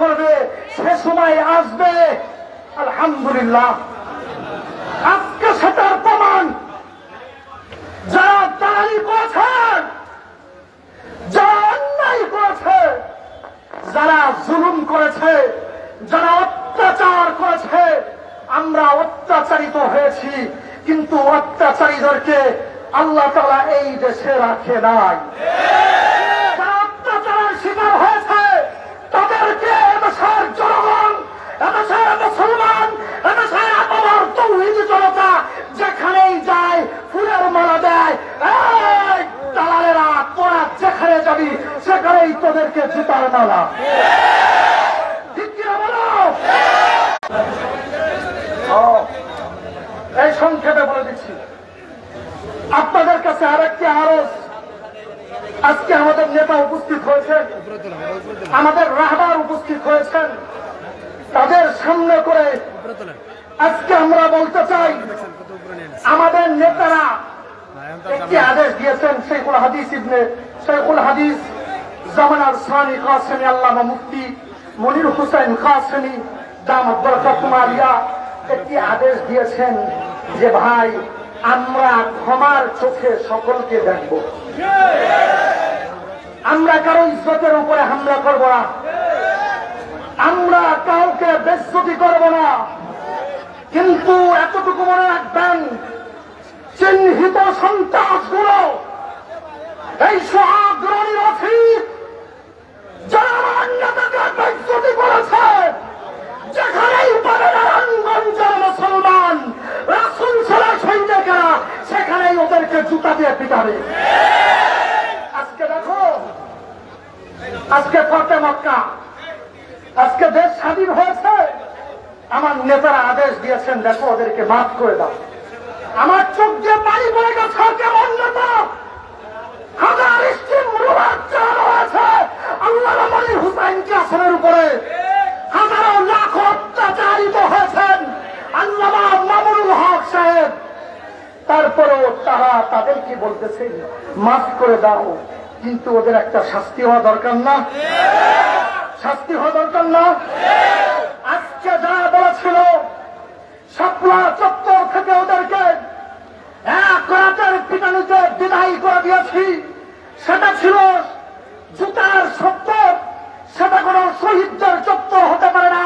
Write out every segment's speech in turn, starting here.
করবে, সে সময় আসবে। আলহামদুলিল্লাহ, আজকে সেটার প্রমাণ। যারা দালালি করেছেন, যারা অন্যায় করেছে, যারা জুলুম করেছে, যারা অত্যাচার করেছে, আমরা অত্যাচারিত হয়েছি, কিন্তু অত্যাচারীদেরকে আল্লাহ তাআলা এই দেশে রাখে নাই। যারা অত্যাচারের শিকার হয়েছে তাদেরকে এদেশের জনগণ, এদেশের মুসলমান, এদেশের আপামর তৌহিদি জনতা যেখানেই যায় ফুলের মালা দেয়। এই দালালেরা, তোরা যেখানে যাবি সেখানেই তোদেরকে জুতার মালা। ঠিক কিনা বলো? এই সংক্ষেপে বলে দিচ্ছি আপনাদের কাছে আরেকটি আরজ। আজকে আমাদের নেতা উপস্থিত হয়েছেন, আমাদের রাহবার উপস্থিত হয়েছেন, তাদের সামনে করে আজকে আমরা বলতে চাই, আমাদের নেতারা একটি আদেশ দিয়েছেন। শেখুল হাদিস ইবনে শেখুল হাদিস জামানার সানি কাসেমি আল্লামা মুফতি মনির হুসাইন কাসেমি দামাত বরকাতুহুম আলিয়া একটি আদেশ দিয়েছেন যে ভাই, আমরা ক্ষমার চোখে সকলকে দেখব, আমরা কারো ইজ্জতের উপরে হামলা করব না, আমরা কাউকে বেইজ্জতি করব না। কিন্তু এতটুকু মনে রাখবেন, চিহ্নিত সন্ত্রাসগুলো, এই সহাগ্রহী অতীত যারা মান্যতাকে বেইজ্জতি করেছে, যেখানেই পাবে নারায়ণগঞ্জের মুসলমান রাসূল সাল্লাল্লাহু আলাইহি ওয়াসাল্লাম, সেখানেই ওদেরকে জুতা দিয়ে পিটাবে। আজকে দেখো, আজকে ফতে মক্কা, আজকে দেশ স্বাধীন হয়েছে, আমার নেতারা আদেশ দিয়েছেন, দেখো ওদেরকে মাফ করে দাও। আমার চোখ দিয়ে পানি পড়ে গেছে। কেমন নেতা, হাজার স্টিম রুলার চালানো হয়েছে আল্লামা মনির হুসাইন কাসেমের উপরে, হাজারো লাখ অত্যাচারিত হয়েছেন আল্লামা মামুনুল হক সাহেব। তারপরেও তারা তাদেরকে বলতেছে মাফ করে দাও, কিন্তু ওদের একটা শাস্তি হওয়া দরকার না? শাস্তি হওয়া দরকার না? আজকে যারা বলেছিল শাপলা চত্বর থেকে ওদেরকে এক রাতের পিটানিতে বিদায় করে দিয়েছি, সেটা ছিল জুতার চত্বর, সেটা কোন শহীদদের চত্বর হতে পারে না।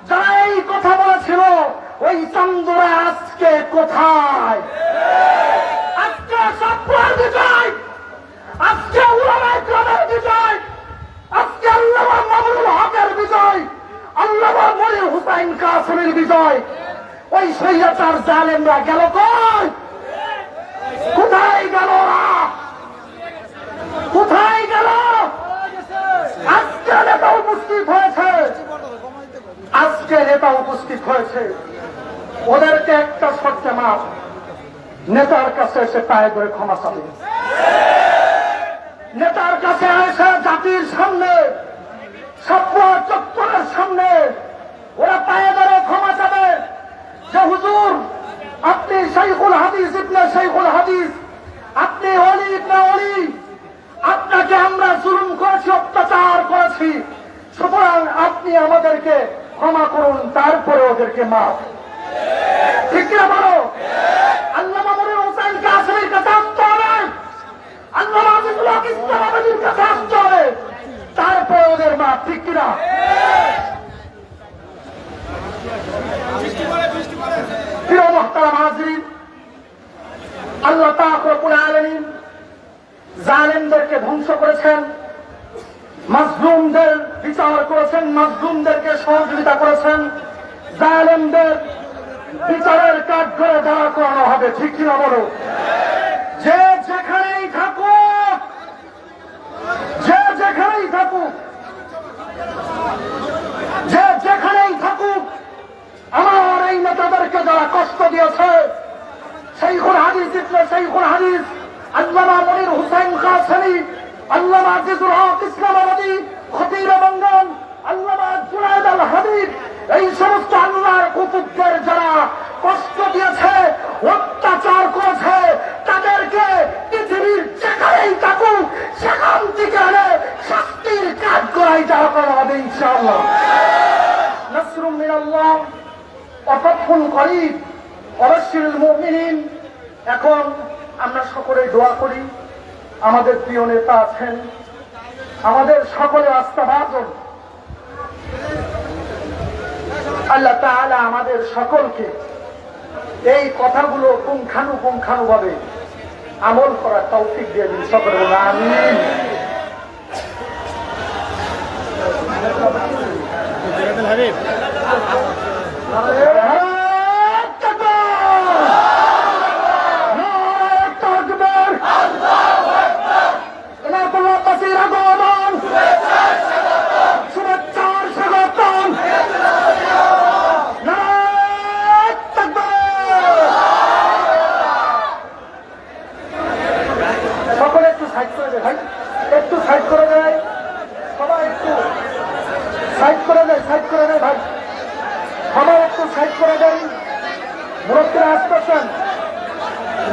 যারা এই কথা বলেছিল ওই চান্দুরা আজকে কোথায়? আজকে শাপলার বিজয়, আজকে উলামায়ে কেরামের বিজয়, আজকে আল্লামা মামুনুল হকের বিজয়, আল্লামা মনির হুসাইন কাসেমের বিজয়। ওই স্বৈরাচার জালেমরা গেল কই? কোথায় গেল ওরা? কোথায় গেল? আজকে নেতা উপস্থিত হয়েছে, আজকে নেতা উপস্থিত হয়েছে, ওদেরকে একটা শর্তে মাফ, নেতার কাছে এসে পায়ে ধরে ক্ষমা চাবে, নেতার কাছে এসে জাতির সামনে, শাপলা চত্বরের সামনে ওরা পায়ে ধরে ক্ষমা চাবে যে হুজুর, আপনি শাইখুল হাদিস ইবনে শাইখুল হাদিস, আপনি ওলি ইবনে ওলি, আপনাকে আমরা জুলুম করেছি, অত্যাচার করেছি, সুতরাং আপনি আমাদেরকে ক্ষমা করুন, তারপরে ওদেরকে মাফ। ঠিক কিনা বলো? আল্লামা মনির হুসাইন কাসেমের কাছে আসতে হবে, আল্লামা আজিজুল হক ইসলামের কাছে আসতে হবে, তারপরে ওদের মাফ। ঠিক কিনা? প্রিয় মুহতারাম হাজরিন, আল্লাহ পাক রব্বুল আলামিন জালেমদেরকে ধ্বংস করেছেন, মাজলুমদের বিচার করেছেন, মাজলুমদেরকে সহযোগিতা করেছেন, জালেমদের বিচারের কাঠগড়ে দাঁড়া করানো হবে। ঠিক কিনা বলো? যে যেখানেই থাকুক, যে যেখানেই থাকুক, যে যেখানেই থাকুক, আমার এই নেতাদেরকে যারা কষ্ট দিয়েছে, শাইখুল হাদিস ইবনে শাইখুল হাদিস আল্লামা মনির হুসাইন কাসেমি, আল্লামা আজিজুল হক ইসলামাবাদী, খতিব বাঙ্গাল, আল্লামা জুনায়েদ আল হাবিব, এই সমস্ত আল্লাহর কুতুবদের যারা কষ্ট দিয়েছে, অত্যাচার করেছে, তাদেরকে পৃথিবীর যেখানেই থাকুক সেখান থেকে শাস্তির কাজ করাই যাওয়া করা হবে ইনশাআল্লাহ। নাসরুম মিনাল্লাহ ওয়া ফাতহুন করিব ওয়া বাশশিরিল মুমিনিন। এখন আমরা সকলে দোয়া করি, আমাদের প্রিয় নেতা আছেন, আমাদের সকলে আস্থাভাজন আল্লাহ তাআলা আমাদের সকলকে এই কথাগুলো পুঙ্খানুপুঙ্খানুভাবে আমল করার তৌফিক দিয়ে দিন, সকলে বলুন আমিন।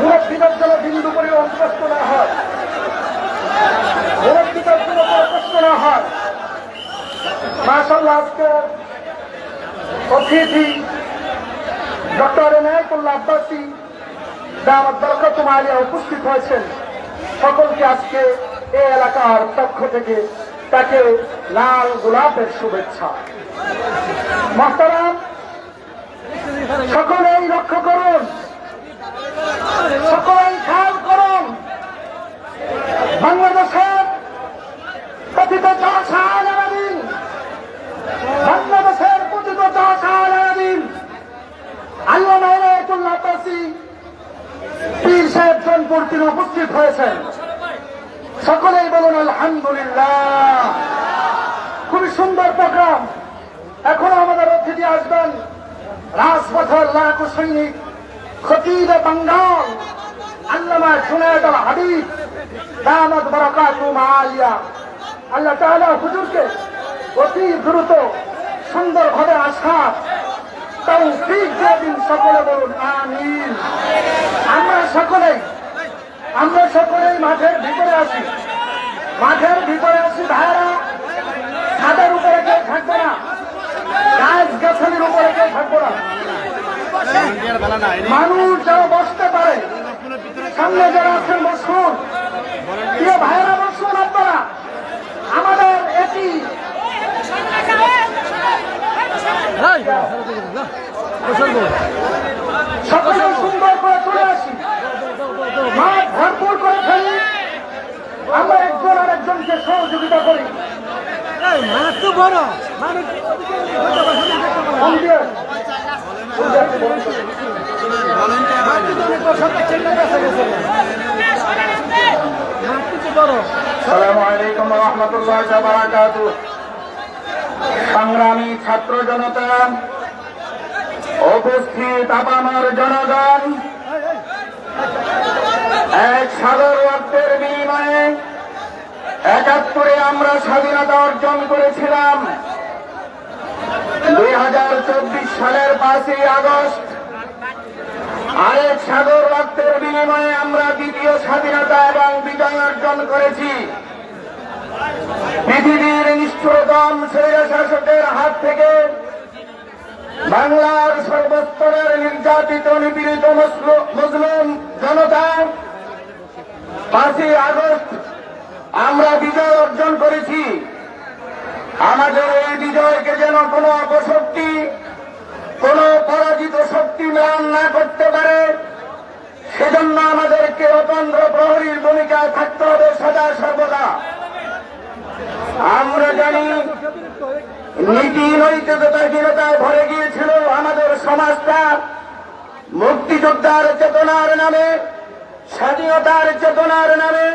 মুরব্বীদের জন্য বিন্দু করে অন্তস্ত না হয়, মুরব্বীদের জন্য কষ্ট না হয়। মাশাআল্লাহ, আজকে অতিথি ডক্টর এনায়েতুল্লাহ আব্বাসী দামাত বরকাতুহু আলিয়া উপস্থিত হয়েছেন। সকলকে আজকে এই এলাকার পক্ষ থেকে তাকে লাল গোলাপের শুভেচ্ছা। মুহতারাম, সকলেই লক্ষ্য করুন, সকলেই খেয়াল করুন, বাংলাদেশের পতিত জনসাধারণ, বাংলাদেশের পতিত জনসাধারণ আল্লামা এনায়েতুল্লাহ আব্বাসী পীর সাহেব জনপুর তিনি উপস্থিত হয়েছেন। সকলেই বলুন আলহামদুলিল্লাহ। খুবই সুন্দর প্রোগ্রাম। এখনো আমাদের অতিথি আসবেন রাজপথের লাখো সৈনিক খতিবে বাঙ্গাল আল্লামা জুনায়েদ আল হাবিব দামাত বরকাতুহু আলিয়া। আল্লাহ তাআলা হুজুরকে অতি দ্রুত সুন্দরভাবে আসার তৌফিক দিয়ে দিন, সকলে বলুন আমিন। আমরা সকলেই মাঠের ভিতরে আছি, ভাইরা। ছাদের উপরে কেউ থাকবে না, গাছ গাছালির উপরে কেউ থাকবো না, মানুষ যেন বসতে পারে। সামনে যারা আছেন বসুন, প্রিয় ভাইরা বসুন। আপনারা আমাদের এটি সকলে সুন্দর করে চলে আসি, মাঠ ভরপুর করে ফেলি, আমরা একজন আরেকজনকে সহযোগিতা করি। আসসালামু আলাইকুম ওয়া রাহমাতুল্লাহি ওয়া বারাকাতুহু। সংগ্রামী ছাত্র জনতা, উপস্থিত আপামর জনগণ, এক সাগর রক্তের বিনিময়ে ৭১ আমরা স্বাধীনতা অর্জন করেছিলাম। ২০২৪ সালের ৫ই আগস্ট আরেক সাগর রক্তের বিনিময়ে আমরা দ্বিতীয় স্বাধীনতা এবং বিজয় অর্জন করেছি। পৃথিবীর নিষ্ঠুরতম স্বৈরশাসকের হাত থেকে বাংলার সর্বস্তরের নির্যাতিত নিপীড়িত মুসলিম জনতা ৫ই আগস্ট আমরা বিজয় অর্জন করেছি। আমাদের এই বিজয়কে যেন কোনো অপশক্তি, কোন পরাজিত শক্তি ম্লান না করতে পারে, সেজন্য আমাদেরকে অতন্দ্র প্রহরীর ভূমিকায় থাকতে হবে সদা সর্বদা। আমরা জানি নীতি নৈতিকতাহীনতায় ভরে গিয়েছিল আমাদের সমাজটা। মুক্তিযোদ্ধার চেতনার নামে, স্বাধীনতার চেতনার নামে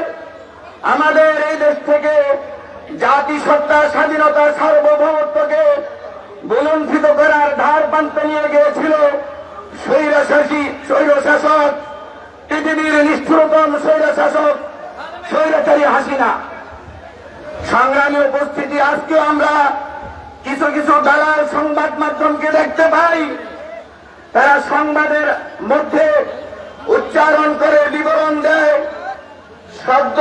আমাদের এই দেশ থেকে জাতিসত্তা, স্বাধীনতা, সার্বভৌমত্বকে বুলুণ্ঠিত করার ধার প্রান্তে নিয়ে গিয়েছিল স্বৈরশাসক, পৃথিবীর নিষ্ঠুরতম স্বৈরশাসক স্বৈরাচারী হাসিনা। সংগ্রামী উপস্থিতি, আজকেও আমরা কিছু কিছু দালাল সংবাদ মাধ্যমকে দেখতে পাই, তারা সংবাদের মধ্যে উচ্চারণ করে বিবরণ দেয় সদ্য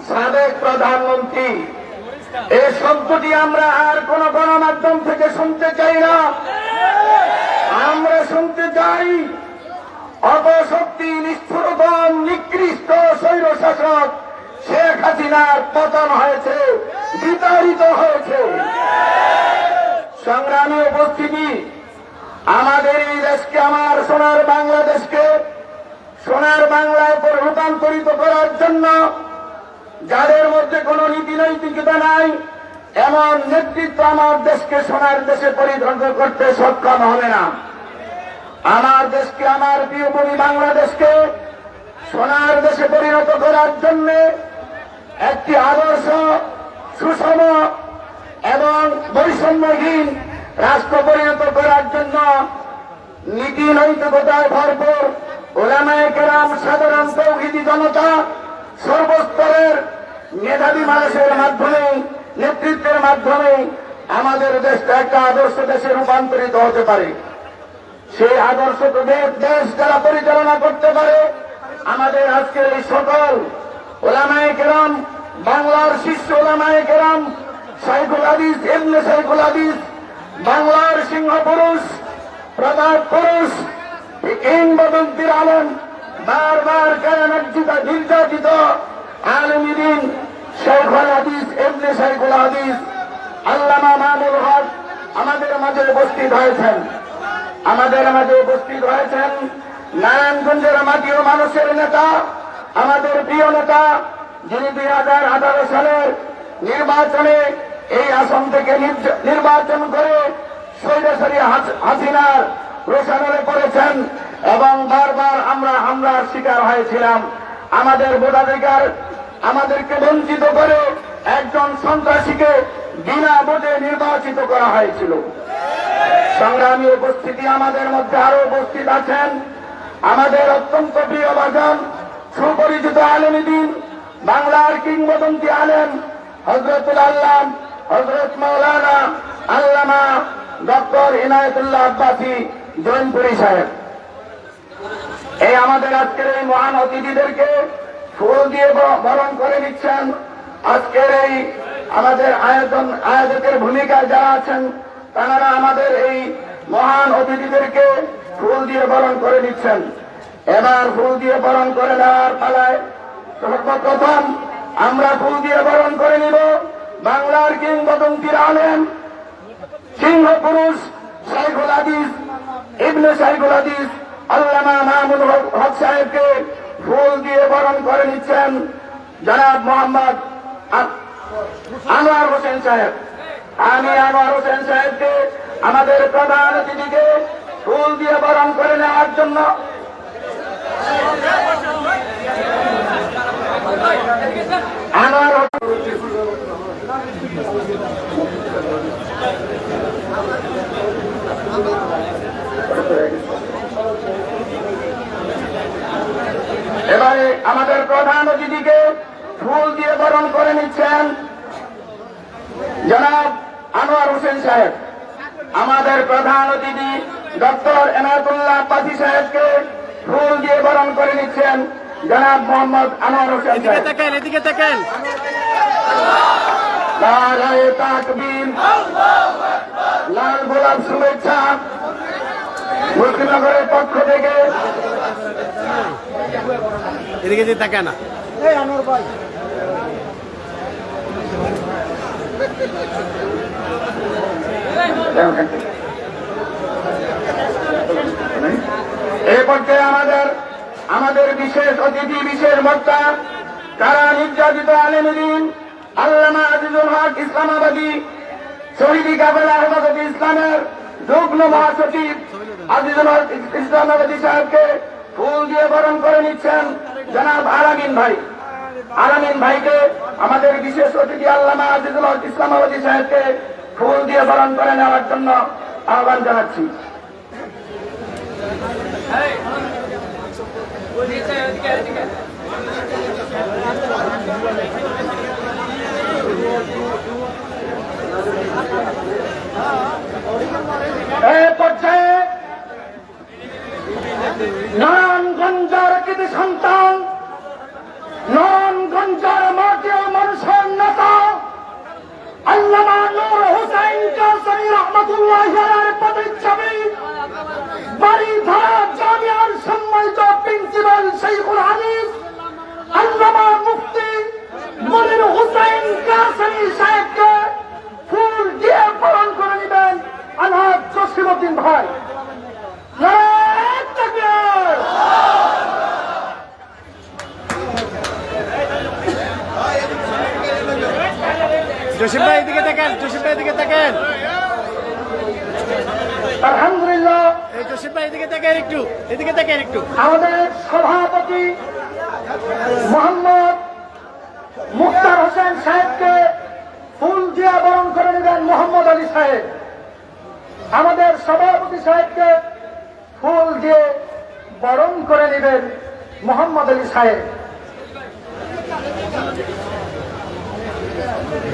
সাবেক প্রধানমন্ত্রী এই শব্দটি আমরা আর কোন গণমাধ্যম থেকে শুনতে চাই না। আমরা শুনতে চাই অপশক্তি নিষ্ঠুরতম নিকৃষ্ট স্বৈর শাসক শেখ হাসিনার পতন হয়েছে, বিতাড়িত হয়েছে। সংগ্রামী উপস্থিতি, আমাদের এই দেশকে, আমার সোনার বাংলাদেশকে সোনার বাংলায় রূপান্তরিত করার জন্য যাদের মধ্যে কোন নীতি নৈতিকতা নাই, এমন নেতৃত্ব আমার দেশকে সোনার দেশে পরিণত করতে সক্ষম হবে না। আমার দেশকে, আমার প্রিয় ভূমি বাংলাদেশকে সোনার দেশে পরিণত করার জন্য একটি আদর্শ, সুষম এবং বৈষম্যহীন রাষ্ট্র পরিণত করার জন্য নীতি নৈতিকতায় ভরপুর ওলামায়ে কেরাম, সাধারণ তৌহিদি জনতা, সর্বস্তরের মেধাবী মানুষের মাধ্যমে, নেতৃত্বের মাধ্যমে আমাদের দেশটা একটা আদর্শ দেশে রূপান্তরিত হতে পারে। সেই আদর্শ দেশ যারা পরিচালনা করতে পারে, আমাদের আজকের এই সকল ওলামায়ে কেরাম, বাংলার শীর্ষ ওলামায়ে কেরাম, শাইখুল হাদিস, ইবনে শাইখুল হাদিস, বাংলার সিংহ পুরুষ, প্রতাপ পুরুষ, কিংবদন্তির আলেম, বারবার নির্যাতিত আলেম দ্বীন শাইখুল হাদিস, ইবনে শাইখুল হাদিস আল্লামা মামুনুল হক আমাদের মাঝে উপস্থিত হয়েছেন। আমাদের মাঝে উপস্থিত হয়েছেন নারায়ণগঞ্জের মাটি ও মানুষের নেতা, আমাদের প্রিয় নেতা, যিনি 2018 সালের নির্বাচনে এই আসন থেকে নির্বাচন করে স্বৈরাচারী হাসিনার রোশানলে পড়েছেন এবং বারবার আমরা হামলার শিকার হয়েছিলাম। আমাদের ভোটাধিকার আমাদেরকে বঞ্চিত করে একজন সন্ত্রাসীকে বিনা ভোটে নির্বাচিত করা হয়েছিল। সংগ্রামী উপস্থিতি, আমাদের মধ্যে আরো উপস্থিত আছেন আমাদের অত্যন্ত প্রিয় বাজন, সুপরিচিত আলেম দ্বীন, বাংলার কিংবদন্তি আলেম হযরতুল আল্লাহ হযরত মাওলানা আল্লামা ডক্টর ইনায়েতুল্লাহ আব্বাসী জৈনপুরী সাহেব। এই আমাদের আজকের এই মহান অতিথিদেরকে ফুল দিয়ে বরণ করে নিচ্ছেন। আজকের এই আমাদের আয়োজকের ভূমিকায় যারা আছেন, তারা আমাদের এই মহান অতিথিদেরকে ফুল দিয়ে বরণ করে নিচ্ছেন। এবার ফুল দিয়ে বরণ করে নেওয়ার পালায় সর্বপ্রথম আমরা ফুল দিয়ে বরণ করে নিব বাংলার কিংবদন্তির আলেম, সিংহ পুরুষ শাইখুল হাদিস, ইবনে শাইখুল হাদিস আল্লামা মামুনুল হক সাহেবকে ফুল দিয়ে বরণ করে নিচ্ছেন জনাব মোহাম্মদ আনোয়ার হোসেন সাহেব। আমি আনোয়ার হোসেন সাহেবকে আমাদের প্রধান অতিথিকে ফুল দিয়ে বরণ করে নেওয়ার জন্য আনোয়ার এবারে আমাদের প্রধান অতিথিকে ফুল দিয়ে বরণ করে নিচ্ছেন জনাব আনোয়ার হোসেন সাহেব। আমাদের প্রধান অতিথি ডক্টর এনায়েতুল্লাহ আব্বাসী সাহেবকে ফুল দিয়ে বরণ করে নিচ্ছেন জনাব মোহাম্মদ আনোয়ার হোসেন সাহেব। এদিকে তাকান। নারায়ে তাকবীর, লাল গোলাপ শুভেচ্ছা মুক্তিনগরের পক্ষ থেকে। এদিকে তাকান না। এই পর্যায়ে আমাদের বিশেষ অতিথি, বিশেষ বক্তা, কারা নির্যাতিত আলেম দ্বীন আল্লামা আজিজুল হক ইসলামাবাদী, শহীদি কাফেলা হেফাজতে ইসলামের যুগ্ম মহাসচিব আজিজুল হক ইসলামাবাদী সাহেবকে ফুল দিয়ে বরণ করে নিচ্ছেন জনাব আলামিন ভাই। আলামিন ভাইকে আমাদের বিশেষ অতিথি আল্লামা আজিজুল হক ইসলামাবাদী সাহেবকে ফুল দিয়ে বরণ করে নেওয়ার জন্য আহ্বান জানাচ্ছি। এই পর্যায়ে নারায়ণগঞ্জের কৃতি সন্তান, নারায়ণগঞ্জের মাটি ও মানুষের নেতা, রহমতুল্লাহ প্রতিচ্ছবি বাড়িধারা জামিয়ার সম্মানিত প্রিন্সিপাল শৈখুল হাদিস আল্লামা মুফতি মনির হুসাইন কাসেমি সাহেবকে ফুল দিয়ে বরণ করে নেবেন আলহাজ জসিমউদ্দিন ভাই। নারায়ে তাকবীর। জসিম ভাই এদিকে দেখেন, জসিম ভাই এদিকে দেখেন, আলহামদুলিল্লাহ এই জসিম ভাই এদিকে দেখেন একটু, এদিকে দেখেন একটু। আমাদের সভাপতি মোহাম্মদ মুখতার হোসেন সাহেবকে ফুল দিয়ে বরণ করে নেবেন মোহাম্মদ আলী সাহেব। আমাদের সভাপতি সাহেবকে ফুল দিয়ে বরণ করে নেবেন মোহাম্মদ আলী সাহেব।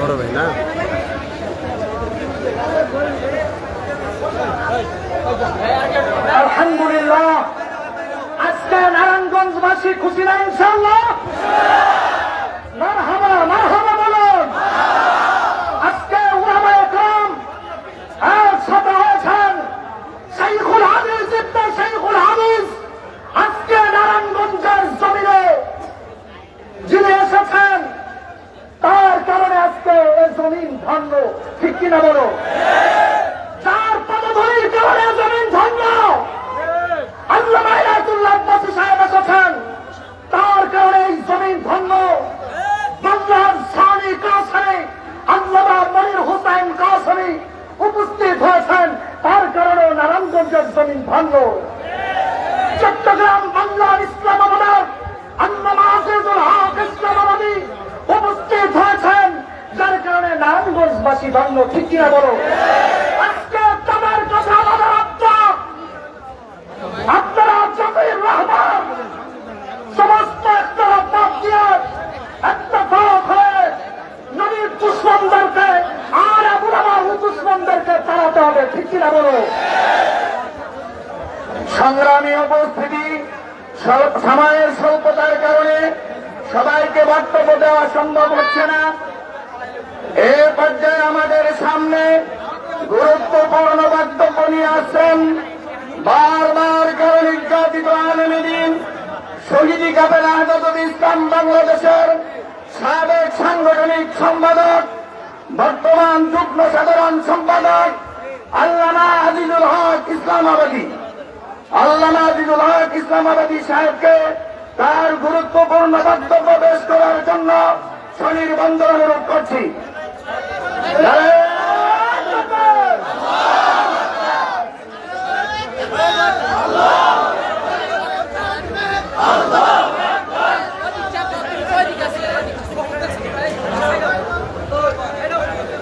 বড় ভাই না, আলহামদুলিল্লাহ আজকে নারায়ণগঞ্জবাসী খুশি না ইনশাআল্লাহ? মারহাবা মারহাবা বলুন। আজকে উলামায়ে কেরাম একসাথে হয়েছেন। শৈখুল হাদিস ইবনে শৈখুল হাদিস আজকে নারায়ণগঞ্জের জমিনে যিনি এসেছেন, তার কারণে আজকে এই জমিন ধন্য, ঠিক কিনা বলো? যার পদধূলির কারণে জমিন ধন্য, আল্লামা ইনায়েতুল্লাহ আব্বাসী সাহেব এসেছেন, তার কারণে এই জমিন ধন্য। বাংলার সানি কাসেমি আল্লামা মনির হুসাইন কাসেমি উপস্থিত হয়েছেন, তার কারণে নারায়ণগঞ্জের জমিন ধন্য। চট্টগ্রাম বাংলার ইসলামাবাদের আল্লামা আজিজুল হক ইসলামাবাদী উপস্থিত হয়েছেন, যার কারণে নারায়ণগঞ্জবাসী ধন্য, ঠিক কিনা বলো? আজকে তাদের কাছে আমাদের আত্মা, আপনারা জাতির রহমান, সমস্ত একতরফ বাদ দিয়ে একতরফ হয়ে নবীর দুশ্মনদেরকে আর উলামার দুশ্মনদেরকে তাড়াতে হবে, ঠিক কিনা বলো? সংগ্রামী উপস্থিতি, সময়ের স্বল্পতার কারণে সবাইকে বক্তব্য দেওয়া সম্ভব হচ্ছে না। এ পর্যায়ে আমাদের সামনে গুরুত্বপূর্ণ বক্তব্য নিয়ে আসছেন বারবার কারণ নির্যাতিত আলেমে দ্বীন শহীদ কাফেলা হেফাজত ইসলাম বাংলাদেশের সাবেক সাংগঠনিক সম্পাদক, বর্তমান যুগ্ম সাধারণ সম্পাদক আল্লামা আজিজুল হক ইসলামাবাদী। আল্লামা আজিজুল হক ইসলামাবাদী সাহেবকে তার গুরুত্বপূর্ণ বক্তব্য পেশ করার জন্য সনির্বন্ধ অনুরোধ করছি।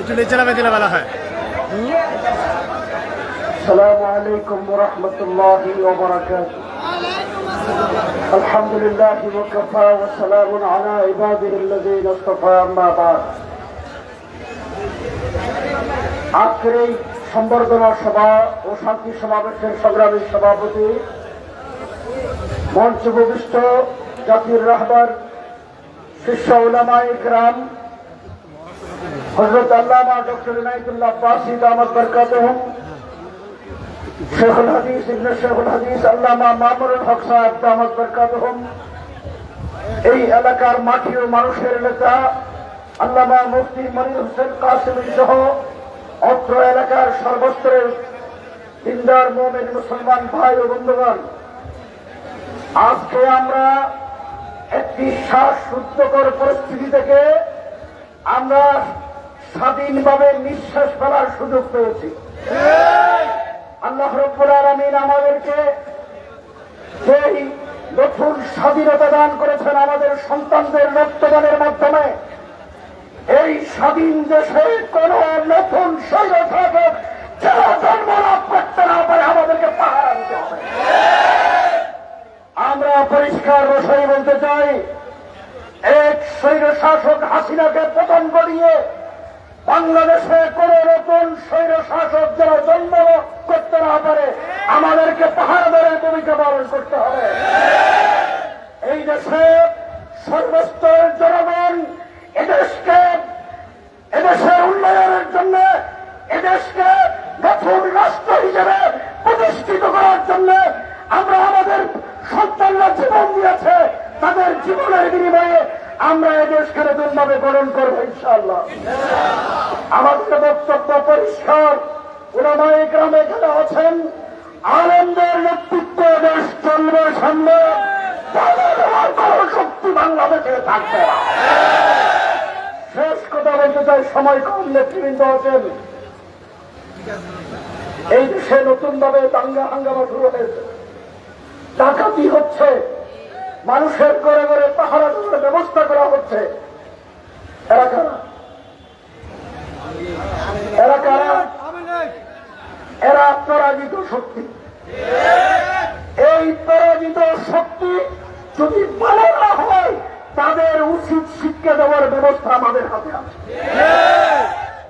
একটু নিচে দিলে ভালো হয়। السلام عليكم ورحمة الله وبركاته. الحمد لله وكفى وسلام على عباده الذين اصطفى أما بعد. আজকের এই সম্বর্ধনা সভা ও শান্তি সমাবেশের সংগ্রামী সভাপতি, মঞ্চ উপবিষ্ট জাতির রাহবার, শীর্ষ উলামায়ে কেরাম হযরত আল্লামা ডক্টর ইনায়েতুল্লাহ আব্বাসী দামাত বরকাতুহুম, শেখুল হাদিস ইবনে শেখুল হাদিস আল্লামা মামুনুল হক সাহেব দামাত বরকাতুহুম, এই এলাকার মাটি ও মানুষের নেতা আল্লামা মুফতি মনির হুসাইন কাসেমি সহ অত্র এলাকার সর্বস্তরের দিনদার মুমিন মুসলমান ভাই ও বন্ধুগণ, আজকে আমরা একটি শ্বাসরুদ্ধকর পরিস্থিতি থেকে আমরা স্বাধীনভাবে নিঃশ্বাস ফেলার সুযোগ পেয়েছি। আল্লাহ রাব্বুল আলামিন আমাদেরকে সেই নতুন স্বাধীনতা দান করেছেন আমাদের সন্তানদের রক্তদানের মাধ্যমে। এই স্বাধীন দেশে কোন নতুন স্বৈরশাসক যারা জন্ম লাভ করতে না পারে আমাদেরকে পাহারা দিতে হবে। আমরা পরিষ্কার ভাষায় বলতে চাই, এক স্বৈরশাসক হাসিনাকে পতন করিয়ে বাংলাদেশে কোন নতুন স্বৈরশাসক যারা জন্ম করতে না পারে আমাদেরকে পাহারাদারের ভূমিকা পালন করতে হবে। এই দেশে সমস্ত জনগণ এদেশের উন্নয়নের জন্য, এদেশকে নতুন রাষ্ট্র হিসেবে প্রতিষ্ঠিত করার জন্য আমরা আমাদের সন্তানরা জীবন দিয়েছে, তাদের জীবনের বিনিময়ে আমরা এই দেশকে নতুনভাবে গঠন করবো ইনশাআল্লাহ। আমাদের বক্তব্য পরিষ্কার, উলামায়ে কেরাম এখানে আছেন, আলেমদের নেতৃত্বে দেশ চলবে সামনে, তাদের আর কোনো শক্তি বাংলাদেশে থাকবে না। শেষ কথা বলতে চাই, সময় কম, নেতৃবৃন্দ আছেন। এই দেশে নতুন ভাবে দাঙ্গা হাঙ্গামা শুরু হয়েছে, ডাকাতি হচ্ছে, মানুষের ঘরে ঘরে পাহারা দেওয়ার ব্যবস্থা করা হচ্ছে। এরা কারা? এরা কারা? এরা পরাজিত শক্তি। এই পরাজিত শক্তি যদি ভালো না হয়, তাদের উচিত শিক্ষা দেওয়ার ব্যবস্থা আমাদের হাতে আছে।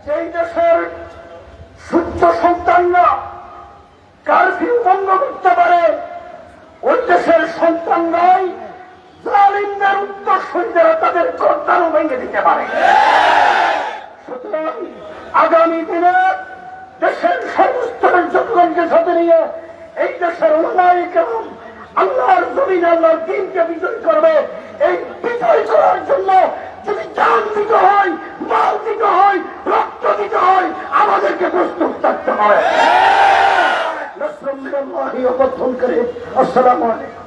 সেই দেশের সূর্য সন্তানরা কারফিউ ভঙ্গ করতে পারে, ওই দেশের সন্তানরাই জালিমদের উত্তরসূরিরা তাদের গর্দানও ভেঙে দিতে পারে। সুতরাং আগামী দিনে দেশের সর্বস্তরের জনগণকে সাথে নিয়ে এই দেশের উলামায়ে কেরাম আল্লাহর জমিনে আল্লাহর দ্বীনকে বিজয় করবে। এই বিজয় করার জন্য যদি জান দিতে হয়, মাল দিতে হয়, রক্ত দিতে হয়, আমাদেরকে প্রস্তুত থাকতে হবে। আসসালামু আলাইকুম।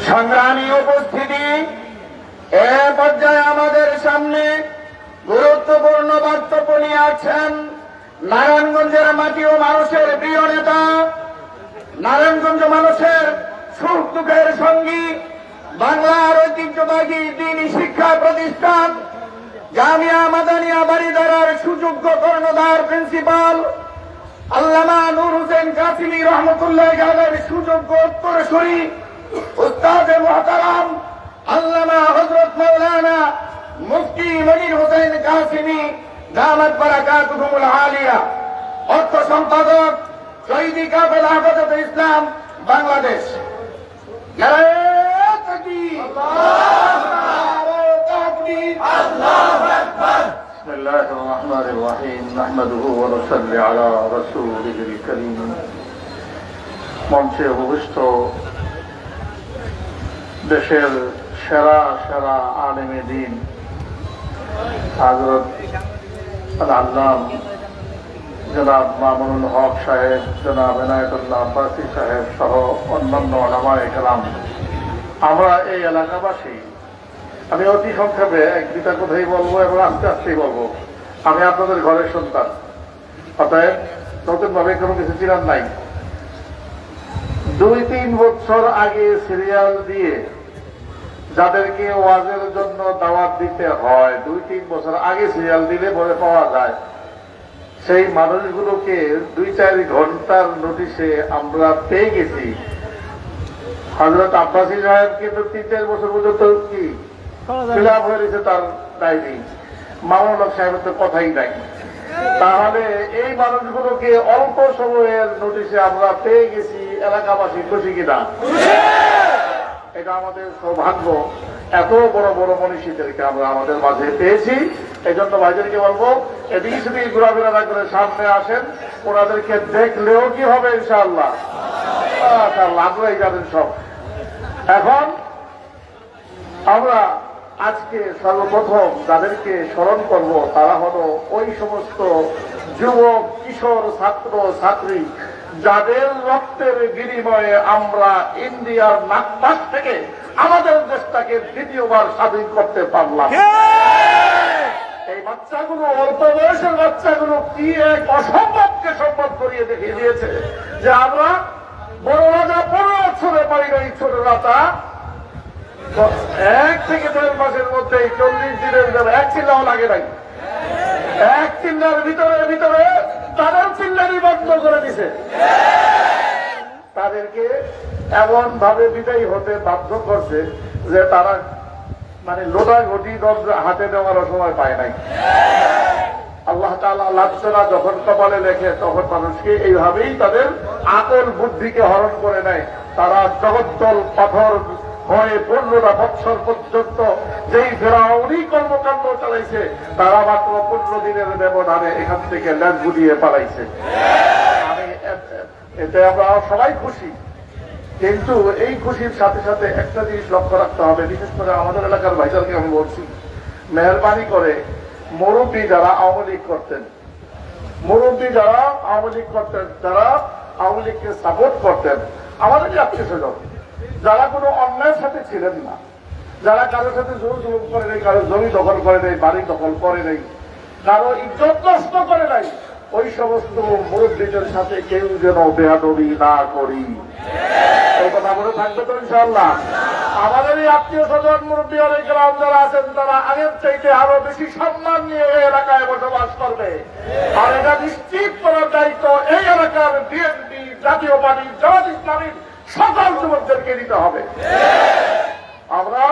সংগ্রামী উপস্থিতি, এ পর্যায়ে আমাদের সামনে গুরুত্বপূর্ণ বক্তব্য নিয়ে আছেন নারায়ণগঞ্জের মাটি ও মানুষের প্রিয় নেতা, নারায়ণগঞ্জ মানুষের সুখ দুঃখের সঙ্গী, বাংলার ঐতিহ্যবাহী দ্বীনি শিক্ষা প্রতিষ্ঠান জামিয়া মাদানিয়া বাড়িধারার সুযোগ্য কর্ণধার প্রিন্সিপাল আল্লামা নূর হোসেন কাসিমি রহমতুল্লাহ আলাইহির সুযোগ্য উত্তরসূরি উস্তাদে মুহতারাম আল্লামা হযরত মাওলানা মুফতি মনির হোসেন কাসিমি দামাত বারাকাতুহুমুল আলিয়া, অর্থ সম্পাদক শহীদি কাফেলা হেফাজত ইসলাম বাংলাদেশ। নারায়ে তাকবীর, নারায়ে তাকবীর, আল্লাহু আকবার। بسم الله الرحمن الرحيم نحمده ونصلي على رسوله الكريم। মঞ্চে উপবিষ্ট দেশের সেরা সেরা আলেমে দ্বীন হযরত আল্লাম জনাব মামুনুল হক সাহেব, জনাব এনায়েতুল্লাহ আব্বাসী সাহেব সহ অন্যান্য উলামায়ে কেরাম, আমরা এই এলাকাবাসী, আমি অতি সংক্ষেপে এক দুটা কথাই বলবো এবং আস্তে আস্তেই বলবো। আমি আপনাদের ঘরের সন্তান, অতএব নতুন ভাবে কোনো কিছু চিনার নাই। 2-3 বছর আগে সিরিয়াল দিয়ে যাদেরকে ওয়াজের জন্য দাওয়াত দিতে হয়, 2-3 বছর আগে সিরিয়াল দিলে পরে পাওয়া যায়, সেই মানুষগুলোকে 2-4 ঘন্টার নোটিশে আমরা পেয়ে গেছি। হযরত আব্বাসী সাহেব কিন্তু 3-4 বছর পর্যন্ত কি ফিলাপ হয়ে গেছে তার ডায়েরি, মামুনুল হক সাহেবের তো কথাই নাই। তাহলে এই মানুষগুলোকে অল্প সময়ের নোটিশে আমরা পেয়ে গেছি, এলাকাবাসী খুশি কিনা? এটা আমাদের সৌভাগ্য। এত বড় বড় মনীষীদেরকে আমরা আমাদের মাঝে পেয়েছি। এই জন্য ভাইদেরকে বলবো, এদিকে সেদিকে ঘোরাফেরা না করে সামনে আসেন। ওনাদেরকে দেখলেও কি হবে ইনশাআল্লাহ, লাগলেই যাবেন সব। এখন আমরা আজকে সর্বপ্রথম যাদেরকে স্মরণ করব তারা হলো ওই সমস্ত যুবক, কিশোর, ছাত্র ছাত্রী যাদের রক্তের বিনিময়ে আমরা ইন্ডিয়ার নাগপাশ থেকে আমাদের দেশটাকে দ্বিতীয়বার স্বাধীন করতে পারলাম। এই বাচ্চাগুলো, অল্প বয়সের বাচ্চাগুলো কি এক অসম্ভবকে সম্ভব করিয়ে দেখিয়ে দিয়েছে যে আমরা বড় রাজা 15 বছরে পারি না, ছোট রাজা 1 থেকে 1.5 মাসের মধ্যে 40 দিনের এক চিল্লাও লাগে নাই। এক চিল্লার ভিতরে তাদের চিল্লানি বন্ধ করে দিছে। তাদেরকে এমন ভাবে বিদায়ী হতে বাধ্য করছে যে তারা মানে লোটা ঘটি হাতে নেওয়ার সময় পায় নাই। আল্লাহ তাআলা লাঞ্ছনা যখন কপালে লেখে তখন মানুষকে এইভাবেই তাদের আকল বুদ্ধিকে হরণ করে নেয়। তারা জগদ্দল পাথর হয়ে 15টা বছর পর্যন্ত যেই ফেরাউনি কর্মকাণ্ড চালাইছে তারা মাত্র 15 দিনের ব্যবধানে এখান থেকে ল্যাস গুলিয়ে পালাইছে। আমি এতে আমরা সবাই খুশি, কিন্তু এই খুশির সাথে সাথে একটা জিনিস লক্ষ্য রাখতে হবে, বিশেষ করে আমাদের এলাকার ভাইজারকে আমি বলছি, মেহরবানি করে মুরব্বী যারা আওয়ামী লীগ করতেন, মুরব্বী যারা আওয়ামী লীগ করতেন, যারা আওয়ামী লীগকে সাপোর্ট করতেন, আমাদের আত্মীয় স্বজন যারা কোনো অন্যায়ের সাথে ছিলেন না, যারা কারোর সাথে জোর জুলুম করে নেই, কারো জমি দখল করে নেই, বাড়ি দখল করে নেই, কারো ইজ্জত নষ্ট করে নাই, ওই সমস্ত মুরব্বীদের সাথে কেউ যেন বেয়াদবি না করি। এই কথা মনে থাকবে তো ইনশাআল্লাহ? আমাদের এই আত্মীয় স্বজন মুরব্বী অনেক গ্রাম যারা আছেন তারা আগের চাইতে আরো বেশি সম্মান নিয়ে এই এলাকায় বসবাস করবে। আর এটা নিশ্চিত করার দায়িত্ব এই এলাকার বিএনপি, জাতীয় পার্টি, জামাত ইসলামীর সকল যুবকদেরকে নিতে হবে। আমরা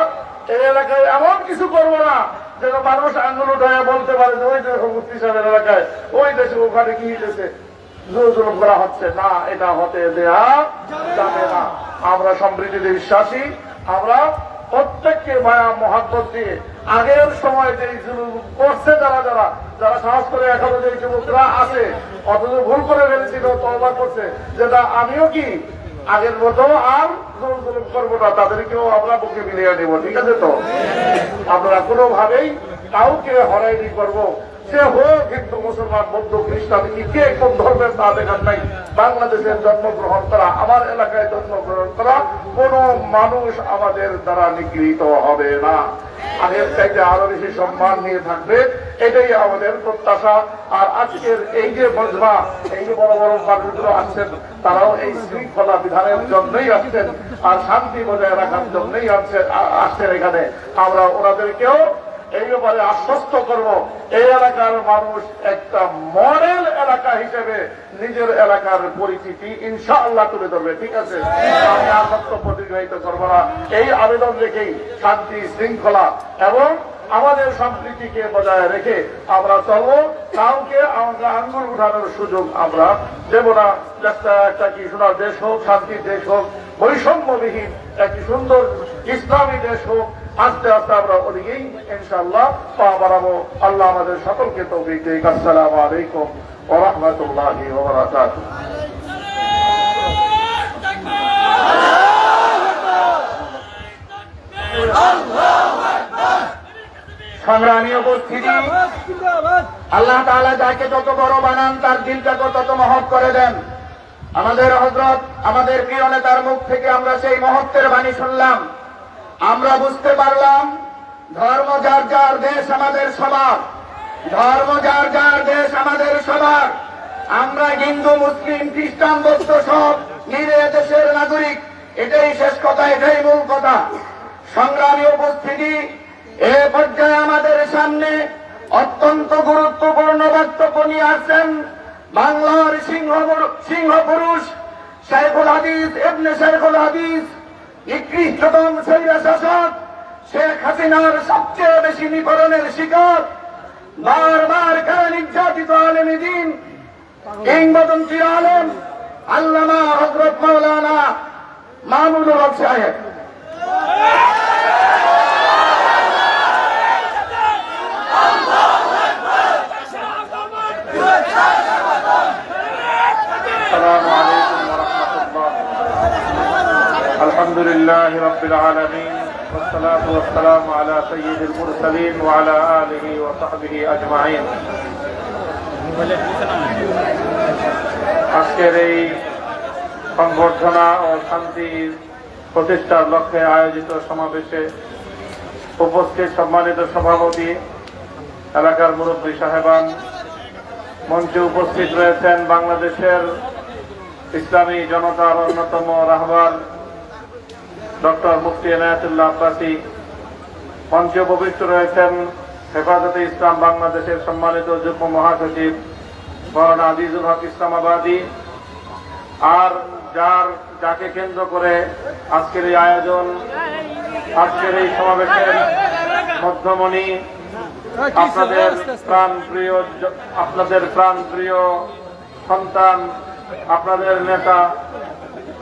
এই এলাকায় এমন কিছু করবো না যেন মানুষ আঙুল উঠায় বলতে পারে যে ওই দেশ মুফতি সাহেবের এলাকায় ওই দেশে ওখানে কি হইতেছে, জোর জুলুম করা হচ্ছে না, এটা হতে দেয়া যাবে না। আমরা সমৃদ্ধিতে বিশ্বাসী, আমরা প্রত্যেককে মায়া মহাব্বত দিয়ে আগের সময় যে জুলুম করছে যারা যারা যারা সাহস করে এখনো যে যুবকরা আছে অথচ ভুল করে ফেলেছিল, তওবা করছে, যেটা আমিও কি আগের মতো আর জোর জুলুম করবো না, তাদেরকেও আমরা বুকে মিলিয়ে নেব। ঠিক আছে তো? আমরা কোনোভাবেই কাউকে হয়রানি করবো, সে হোক হিন্দু, মুসলমান, বৌদ্ধ, খ্রিস্টান, কে কোন ধর্মের তা দেখার নাই। বাংলাদেশের জন্মগ্রহণ করা, আমার এলাকায় জন্মগ্রহণ করা কোন মানুষ আমাদের দ্বারা নিগৃহীত হবে না। আগের চাইতে আরো বেশি সম্মান নিয়ে থাকবে, এটাই আমাদের প্রত্যাশা। আর আজকের এই যে মজমা, এই যে বড় বড় মানুষগুলো আসছেন, তারাও এই শৃঙ্খলা বিধানের জন্যই আসছেন আর শান্তি বজায় রাখার জন্যই আসছেন এখানে। আমরা ওনাদেরকেও এই ব্যাপারে আশ্বস্ত করব, এই এলাকার মানুষ একটা মডেল এলাকা হিসেবে নিজের এলাকার পরিচিতি ইনশাআল্লাহ তুলে ধরবে। ঠিক আছে? আমি আর বক্তব্য দীর্ঘায়িত করবো না, এই আবেদন রেখেই শান্তি, শৃঙ্খলা এবং আমাদের সম্প্রীতিকে বজায় রেখে আমরা চলবো। কাউকে আমরা আঙ্গুল উঠানোর সুযোগ আমরা দেব না। একটা কি সোনার দেশ হোক, শান্তির দেশ হোক, বৈষম্যবিহীন একটি সুন্দর ইসলামী দেশ হোক। আস্তে আস্তে আমরা ওদিকেই ইনশাআল্লাহ পা বাড়াবো। আল্লাহ আমাদের সকলকে তৌফিক দিক। আসসালামু আলাইকুম ওয়া রাহমাতুল্লাহি ওয়া বারাকাতুহু। সংগ্রামী উপস্থিতি, আল্লাহ তাআলা যাকে যত বড় বানান তার দিলটাকে তত মহৎ করে দেন। আমাদের হযরত, আমাদের প্রিয় নেতার মুখ থেকে আমরা সেই মহত্বের বাণী শুনলাম। আমরা বুঝতে পারলাম ধর্ম যার যার, দেশ আমাদের সবার। ধর্ম যার যার, দেশ আমাদের সবার। আমরা হিন্দু, মুসলিম, খ্রিস্টান, বৌদ্ধ সব মিলে দেশের নাগরিক। এটাই শেষ কথা, এটাই মূল কথা। সংগ্রামী উপস্থিতি, এ পর্যায়ে আমাদের সামনে অত্যন্ত গুরুত্বপূর্ণ বক্তব্য নিয়ে আসছেন বাংলার সিংহ পুরুষ শাইখুল হাদিস ইবনে শাইখুল হাদিস, নিকৃষ্টতম স্বৈরশাসক শেখ হাসিনার সবচেয়ে বেশি নিপীড়নের শিকার, বারবার কারা নির্যাতিত আলেমে দ্বীন, কিংবদন্তি আলেম আল্লামা হযরত মাওলানা মামুনুল হক সাহেব। السلام عليكم ورحمة الله. الحمد لله رب العالمين والصلاة والسلام على سيد المرسلين وعلى آله وصحبه أجمعين. আজকের এই সংবর্ধনা ও শান্তি প্রতিষ্ঠার লক্ষ্যে আয়োজিত সমাবেশে উপস্থিত সম্মানিত সভাপতি, এলাকার মুরব্বী সাহেবান, মঞ্চে উপস্থিত রয়েছেন বাংলাদেশের ইসলামী জনতার অন্যতম রাহবার ডক্টর মুফতি এনায়েতুল্লাহ আব্বাসী, মঞ্চে উপবিষ্ট রয়েছেন হেফাজতে ইসলাম বাংলাদেশের সম্মানিত যুগ্ম মহাসচিব মৌলানা আজিজুল হক ইসলামাবাদী, আর যাকে কেন্দ্র করে আজকের এই আয়োজন, আজকের এই সমাবেশের মধ্যমণি, আপনাদের প্রাণ প্রিয় সন্তান, আপনাদের নেতা,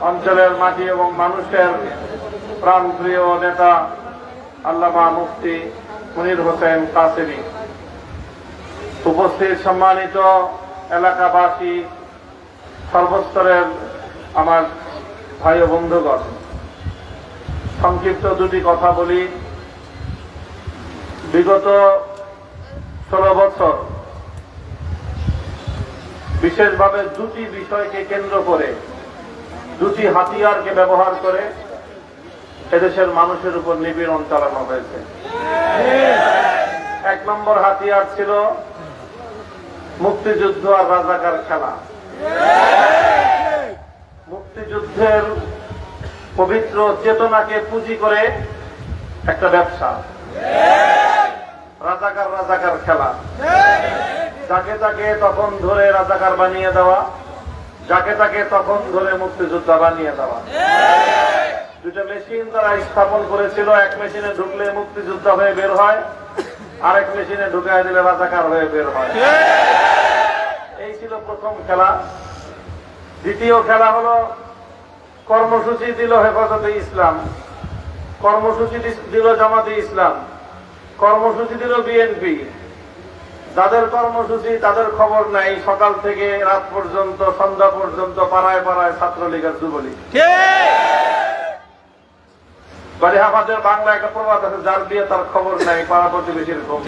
অঞ্চলের মাটি এবং মানুষের প্রাণপ্রিয় নেতা আল্লামা মুফতি মুনির হোসেন কাসেমি, উপস্থিত সম্মানিত এলাকাবাসী, সর্বস্তরের আমার ভাই ও বন্ধুগণ, সংক্ষিপ্ত দুটি কথা বলি। বিগত 16 বছর বিশেষভাবে দুটি বিষয়কে কেন্দ্র করে, দুটি হাতিয়ারকে ব্যবহার করে এদেশের মানুষের উপর নিপীড়ন চালানো হয়েছে। 1 নম্বর হাতিয়ার ছিল মুক্তিযুদ্ধ আর রাজাকার খেলা। মুক্তিযুদ্ধের পবিত্র চেতনাকে পুঁজি করে একটা ব্যবসা, রাজাকার খেলা। যাকে তাকে তখন ধরে রাজাকার বানিয়ে দেওয়া, যাকে তাকে তখন ধরে মুক্তিযোদ্ধা বানিয়ে দেওয়া। দুটো মেশিন তারা স্থাপন করেছিল। এক মেশিনে ঢুকলে মুক্তিযোদ্ধা হয়ে বের হয়, আরেক মেশিনে ঢুকায় দিলে রাজাকার হয়ে বের হয়। এই ছিল প্রথম খেলা। দ্বিতীয় খেলা হলো কর্মসূচি দিল হেফাজতে ইসলাম, কর্মসূচি দিল জামাতে ইসলাম, কর্মসূচি দিল বিএনপি। যাদের কর্মসূচি তাদের খবর নাই, সকাল থেকে রাত পর্যন্ত, সন্ধ্যা পর্যন্ত পাড়ায় পাড়ায় ছাত্রলীগ আর যুবলীগ। বাড়ি আমাদের বাংলা একটা প্রবাদ আছে, যার বিয়ে তার খবর নাই, পাড়া প্রতিবেশীর খবর।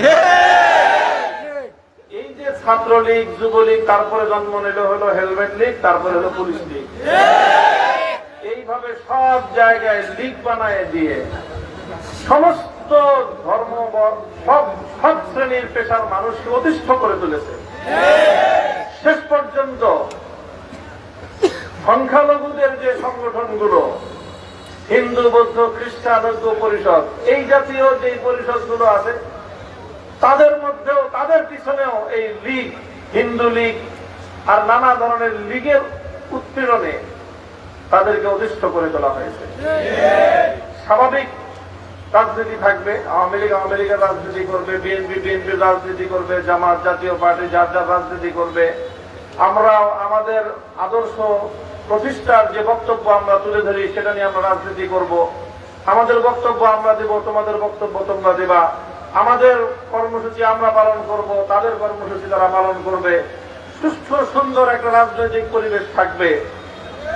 এই যে ছাত্রলীগ যুবলীগ, তারপরে জন্ম নিল হলো হেলমেট লীগ, তারপরে হলো পুলিশ লীগ। এইভাবে সব জায়গায় লীগ বানায় দিয়ে সমস্ত ধর্ম, সব শ্রেণীর পেশার মানুষকে অতিষ্ঠ করে তুলেছে। শেষ পর্যন্ত সংখ্যালঘুদের যে সংগঠনগুলো, হিন্দু, বৌদ্ধ, খ্রিস্টান, ঐক্য পরিষদ, এই জাতীয় যে পরিষদগুলো আছে, তাদের মধ্যেও, তাদের পিছনেও এই লীগ, হিন্দু লীগ আর নানা ধরনের লীগের উৎপীড়নে তাদেরকে অতিষ্ঠ করে তোলা হয়েছে। স্বাভাবিক রাজনীতি থাকবে, আওয়ামী লীগের রাজনীতি করবে, বিএনপির রাজনীতি করবে, জামাত, জাতীয় পার্টি যার রাজনীতি করবে। আমরা আমাদের আদর্শ প্রতিষ্ঠার যে বক্তব্য আমরা তুলে ধরি, সেটা নিয়ে আমরা রাজনীতি করব। আমাদের বক্তব্য আমরা দেব, তোমাদের বক্তব্য তোমরা দেবা। আমাদের কর্মসূচি আমরা পালন করব, তাদের কর্মসূচি তারা পালন করবে। সুস্থ সুন্দর একটা রাজনৈতিক পরিবেশ থাকবে।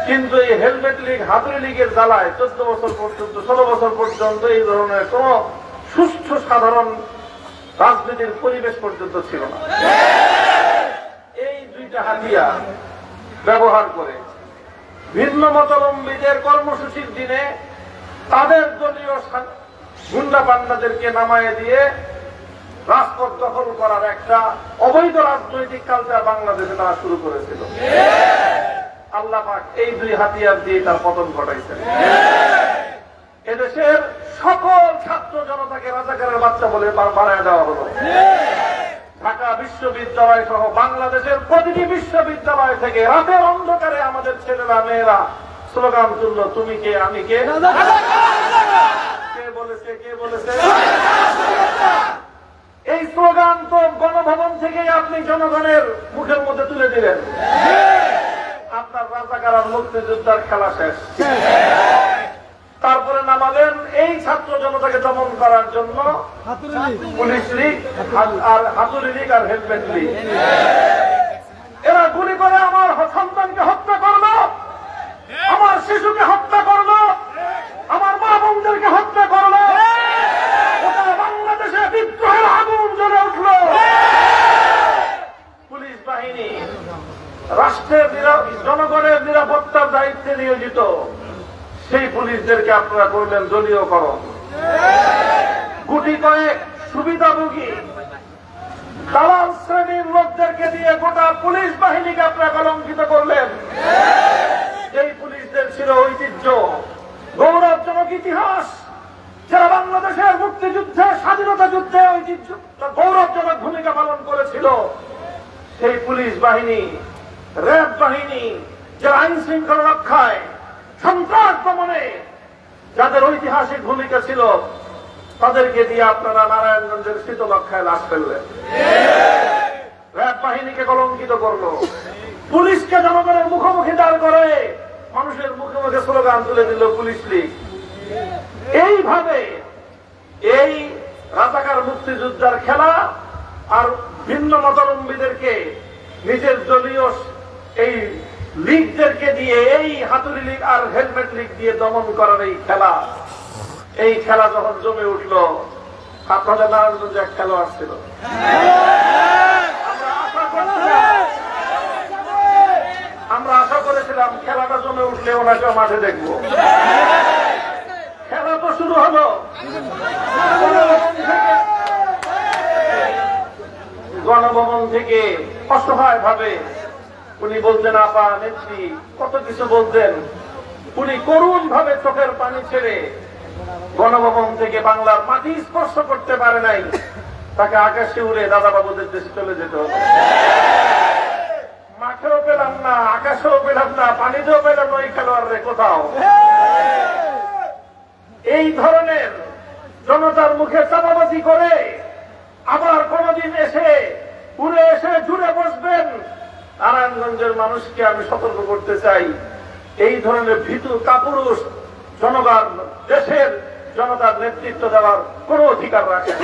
কিন্তু এই হেলমেট লীগ, হাতুড়ি লীগের জ্বালায় 14 বছর পর্যন্ত, 16 বছর পর্যন্ত এই ধরনের কোন সুস্থ সাধারণ রাজনীতির পরিবেশ পর্যন্ত ছিল না। এই দুইটা হাতিয়ার ব্যবহার করে ভিন্ন মতাবলম্বীদের কর্মসূচির দিনে তাদের দলীয় গুন্ডা পান্ডাদেরকে নামায় দিয়ে রাজপথ দখল করার একটা অবৈধ রাজনৈতিক কালচার বাংলাদেশে তারা শুরু করেছিল। আল্লাহ পাক এই দুই হাতিয়ার দিয়ে তার পতন ঘটাইছেন। এদেশের সকল ছাত্র জনতাকে রাজাকারের বাচ্চা বলে বানায় দেওয়া হলো। ঢাকা বিশ্ববিদ্যালয় সহ বাংলাদেশের প্রতিটি বিশ্ববিদ্যালয় থেকে রাতের অন্ধকারে আমাদের ছেলেরা মেয়েরা স্লোগান তুলল, তুমি কে আমি কে, কে বলেছে, কে বলেছে। এই স্লোগান তো গণভবন থেকে আপনি জনগণের মুখের মধ্যে তুলে দিলেন। আপনার রাজাকার আর মুক্তিযোদ্ধার খেলা শেষ। তারপরে নামালেন এই ছাত্র জনতাকে দমন করার জন্য পুলিশ লীগ আর হাতুড়ি লীগ আর হেলমেট লীগ। এরা গুলি করে আমার সন্তানকে হত্যা করলো, আমার শিশুকে হত্যা করলো, আমার মা বোনদেরকে হত্যা করলো। ওটা বাংলাদেশে বিদ্রোহের আগুন জ্বলে উঠলো। পুলিশ বাহিনী রাষ্ট্রের জনগণের নিরাপত্তার দায়িত্বে নিয়োজিত, সেই পুলিশদেরকে আপনারা করলেন দলীয়করণ। গুটি কয়েক সুবিধাভোগী দালাল শ্রেণীর লোকদেরকে দিয়ে গোটা পুলিশ বাহিনীকে আপনারা কলঙ্কিত করলেন। যেই পুলিশদের ছিল ঐতিহ্য, গৌরবজনক ইতিহাস, যারা বাংলাদেশের মুক্তিযুদ্ধে, স্বাধীনতা যুদ্ধে ঐতিহ্য গৌরবজনক ভূমিকা পালন করেছিল, সেই পুলিশ বাহিনী, র্যাব বাহিনী, যারা আইন শৃঙ্খলা রক্ষায়, সন্ত্রাস দমনে যাদের ঐতিহাসিক ভূমিকা ছিল, তাদেরকে দিয়ে আপনারা নারায়ণগঞ্জের শীতলক্ষায় লাশ ফেললেন। র্যাব বাহিনীকে কলঙ্কিত করলো, পুলিশকে জনগণের মুখোমুখি দাঁড় করে মানুষের মুখে মুখে স্লোগান তুলে দিল পুলিশ লীগ। এইভাবে এই রাজাকার মুক্তিযোদ্ধার খেলা আর ভিন্ন মতাবলম্বীদেরকে নিজের দলীয় এই লীগদেরকে দিয়ে এই হাতুড়ি লীগ আর হেলমেট লীগ দিয়ে দমন করার এই খেলা যখন জমে উঠলো, আপনাদের নারায়ণগঞ্জে এক খেলোয়াড় ছিল, আমরা আশা করেছিলাম খেলাটা জমে উঠলে ওনাকে মাঠে দেখবো। খেলা তো শুরু হলো, গণভবন থেকে অসহায় ভাবে উনি বলতেন, আপা নেত্রী কত কিছু বলতেন। উনি করুণ ভাবে চোখের পানি ছেড়ে গণভবন থেকে বাংলার মাটি স্পর্শ করতে পারে নাই, তাকে আকাশে উড়ে দাদা বাবুদের দেশে চলে যেত। মাঠেও পেলাম না, আকাশেও পেলাম না, পানিতেও পেলাম না ওই খেলোয়াড়রে কোথাও। এই ধরনের জনতার মুখে চাপাবাজি করে আবার কোনদিন এসে উড়ে এসে জুড়ে বসবেন, নারায়ণগঞ্জের মানুষকে আমি সতর্ক করতে চাই, এই ধরনের ভীতু কাপুরুষ জনগণ দেশের জনতার নেতৃত্ব দেওয়ার কোন অধিকার রাখে না।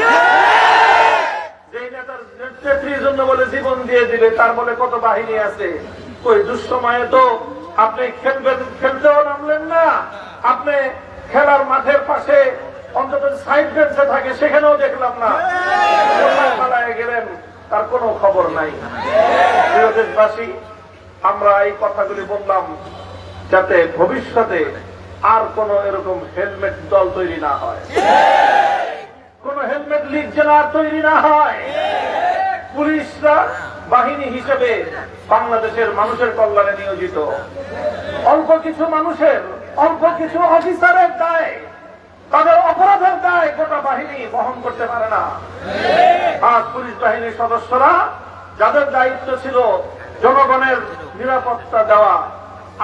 যেই নেতার নেতৃত্বের জন্য বলে জীবন দিয়ে দিবে, তার বলে কত বাহিনী আছে। ওই দুঃসময়ে তো আপনি খেলতেও নামলেন না, আপনি খেলার মাঠের পাশে অন্তত সাইড বেঞ্চে থাকে সেখানেও দেখলাম না, পালায় গেলেন, তার কোনো খবর নাই। প্রিয় দেশবাসী, আমরা এই কথাগুলি বললাম যাতে ভবিষ্যতে আর কোন এরকম হেলমেট দল তৈরি না হয়, কোন হেলমেট লীগ যেন আর তৈরি না হয়। পুলিশরা বাহিনী হিসেবে বাংলাদেশের মানুষের কল্যাণে নিয়োজিত, অল্প কিছু মানুষের, অল্প কিছু অফিসারের দায়, তাদের অপরাধের দায় গোটা বাহিনী বহন করতে পারে না। আজ পুলিশ বাহিনীর সদস্যরা যাদের দায়িত্ব ছিল জনগণের নিরাপত্তা দেওয়া,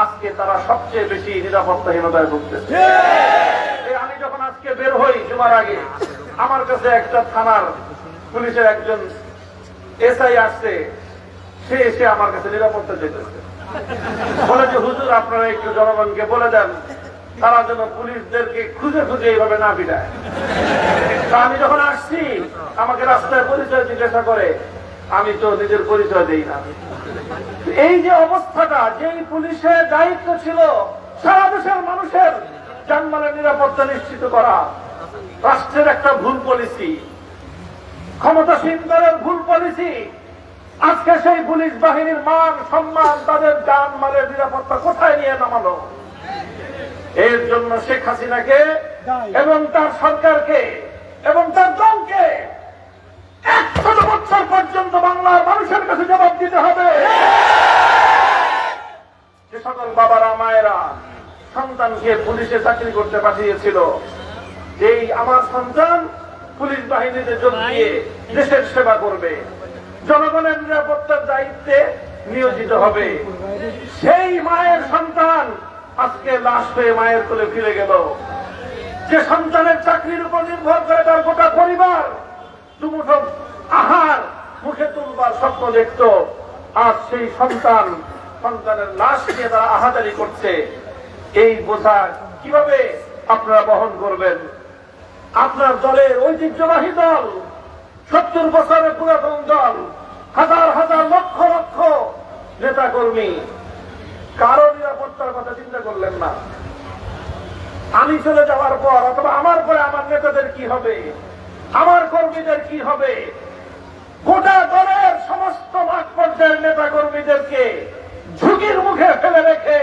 আজকে তারা সবচেয়ে বেশি নিরাপত্তাহীনতায় ভুগতেছে। আমি যখন আজকে বের হই জুমার আগে, আমার কাছে একটা থানার পুলিশের একজন এসআই আসছে, সে এসে আমার কাছে নিরাপত্তা যেতেছে, বলে যে হুজুর আপনারা একটু জনগণকে বলে দেন তারা যেন পুলিশদেরকে খুঁজে খুঁজে এইভাবে না পিটায়। আমি যখন আসছি আমাকে রাস্তায় পরিচয় জিজ্ঞাসা করে, আমি তো নিজের পরিচয় দেই না। এই যে অবস্থাটা, যেই পুলিশের দায়িত্ব ছিল সারা দেশের মানুষের জানমালের নিরাপত্তা নিশ্চিত করা, রাষ্ট্রের একটা ভুল পলিসি, ক্ষমতাসীন দলের ভুল পলিসি, আজকে সেই পুলিশ বাহিনীর মান সম্মান, তাদের জানমালের নিরাপত্তা কোথায় নিয়ে নামালো। এর জন্য শেখ হাসিনাকে এবং তার সরকারকে এবং তার দলকে 100 বছর পর্যন্ত বাংলার মানুষের কাছে জবাব দিতে হবে। যে সকল বাবারা মায়েরা সন্তানকে পুলিশে চাকরি করতে পাঠিয়েছিল, যেই আমার সন্তান পুলিশ বাহিনীতে যোগ দিয়ে দেশের সেবা করবে, জনগণের নিরাপত্তার দায়িত্বে নিয়োজিত হবে, সেই মায়ের সন্তান আজকে লাশ হয়ে মায়ের কোলে ফিরে গেল। যে সন্তানের চাকরির উপর নির্ভর করে তার গোটা পরিবার দুমুঠো আহার মুখে তুলবার স্বপ্ন দেখত, আজ সেই সন্তানের লাশ নিয়ে তারা আহাজারি করছে। এই বোঝা কিভাবে আপনারা বহন করবেন? আপনার দলের ঐতিহ্যবাহী দল, 70 বছরের পুরাতন দল, হাজার হাজার লক্ষ লক্ষ নেতা কর্মী, কারো নিরাপত্তার কথা চিন্তা করলেন না। আমি চলে যাওয়ার পর অথবা আমার পরে আমার নেতাদের কি হবে, আমার কর্মীদের কি হবে? গোটা দলের সমস্ত মাঠ পর্যায়ের নেতা কর্মীদেরকে ঝুঁকির মুখে ফেলে রেখে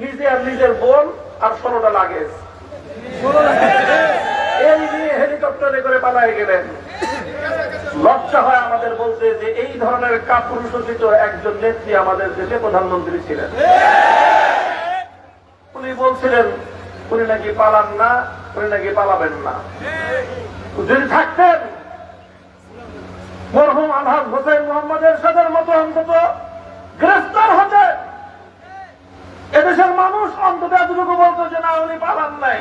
নিজে আর নিজের বোন আর 16টা লাগেজ এই নিয়ে হেলিকপ্টারে করে পালায় গেলেন। লজ্জা হয় আমাদের বলতে যে এই ধরনের কাপুরুষোচিত একজন নেত্রী আমাদের দেশে প্রধানমন্ত্রী ছিলেন। উনি বলছিলেন উনি নাকি পালান না, উনি নাকি পালাবেন না। যদি থাকতেন মরহুম আলহাজ হোসেন মোহাম্মদ এরশাদের মতো অন্তত গ্রেফতার হতেন, এদেশের মানুষ অন্তত এতটুকু বলতো যে না উনি পালান নাই।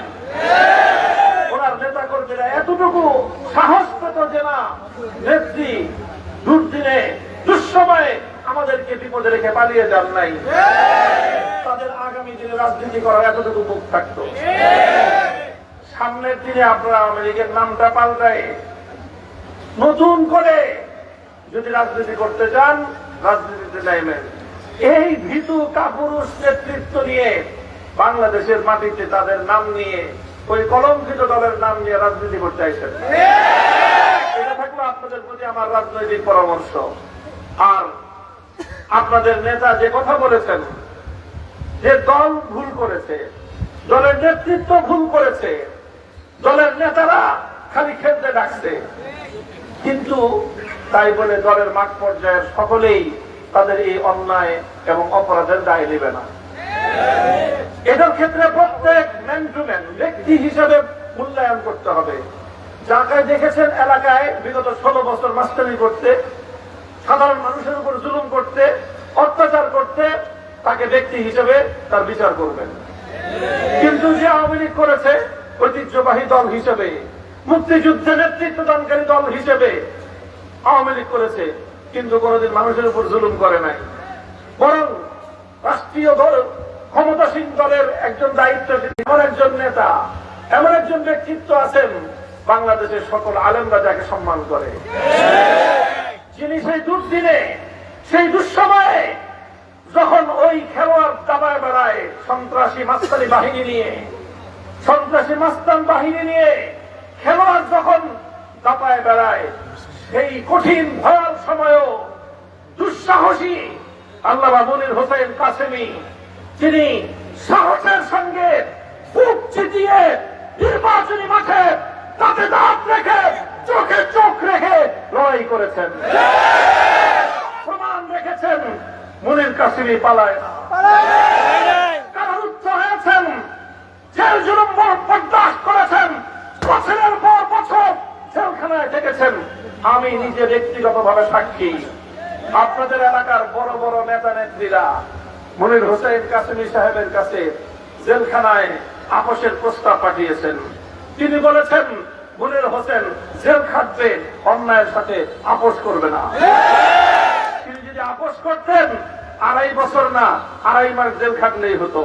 ওনার নেতা কর্মীরা এতটুকু সাহস পেত যে না নেত্রী দুর্দিনে দুঃসময়ে আমাদেরকে বিপদে রেখে পালিয়ে যান নাই। তাদের আগামী দিনে রাজনীতি করার এতটুকু মুখ থাকতো। সামনের দিনে আপনারা আওয়ামী লীগের নামটা পাল্টায় নতুন করে যদি রাজনীতি করতে চান, রাজনীতিতে নেমেন। এই ভীতু কাপুরুষ নেতৃত্ব নিয়ে বাংলাদেশের মাটিতে তাদের নাম নিয়ে, ওই কলঙ্কিত দলের নাম নিয়ে রাজনীতি করতে আসেন। এটা থাকলো আপনাদের প্রতি আমার রাজনৈতিক পরামর্শ। আর আপনাদের নেতা যে কথা বলেছেন যে দল ভুল করেছে, দলের নেতৃত্ব ভুল করেছে, দলের নেতারা খালি খেলতে ডাকছে, কিন্তু তাই বলে দলের মাঠ পর্যায়ের সকলেই তাদের এই অন্যায় এবং অপরাধের দায় নেবে না। এটার ক্ষেত্রে প্রত্যেক ম্যান টু ম্যান ব্যক্তি হিসেবে মূল্যায়ন করতে হবে। যাকে দেখেছেন এলাকায় বিগত 16 বছর মাস্টারি করতে, সাধারণ মানুষের উপর জুলুম করতে, অত্যাচার করতে, তাকে ব্যক্তি হিসেবে তার বিচার করবেন। কিন্তু যে আওয়ামী লীগ করেছে ঐতিহ্যবাহী দল হিসেবে, মুক্তিযুদ্ধে নেতৃত্ব দানকারী দল হিসেবে আওয়ামী লীগ করেছে, কিন্তু কোনদিন মানুষের উপর জুলুম করে নাই। বরং রাষ্ট্রীয় দল, ক্ষমতাসীন দলের একজন দায়িত্বশীল, এমন একজন নেতা, এমন একজন ব্যক্তিত্ব আছেন বাংলাদেশের সকল আলেমরা যাকে সম্মান করে, যিনি সেই দুর্দিনে, সেই দুঃসময়ে যখন ওই খেলোয়াড় দাবায় বেড়ায় সন্ত্রাসী মাস্তানি বাহিনী নিয়ে, সন্ত্রাসী মাস্তান বাহিনী নিয়ে খেলোয়াড় যখন দাপায় বেড়ায়, সেই কঠিন ভয়াল সময়ও দুঃসাহসী আল্লামা মনির হোসেন কাসেমী, তিনি সাহসের সঙ্গে বুক চিতিয়ে নির্বাচনী মাঠে দাঁতে দাঁত রেখে, চোখে চোখ রেখে লড়াই করেছেন, প্রমাণ রেখেছেন। মনির কাসেমী পালায় না, কারারুদ্ধ হয়েছেন, জেল জুলুম বরদাস্ত করেছেন, বছরের পর বছর জেলখানায় থেকেছেন। আমি নিজে ব্যক্তিগতভাবে সাক্ষী। আপনাদের এলাকার বড় বড় নেতা নেত্রীরা মনির হোসেন কাসেমী সাহেবের কাছে জেলখানায় আপোষের প্রস্তাব পাঠিয়েছেন। তিনি বলেছেন মনির হোসেন জেল খাটবে, অন্যায়ের সাথে আপোষ করবে না। তিনি যদি আপোষ করতেন 2.5 বছর না 2.5 মাস জেল খাটলেই হতো।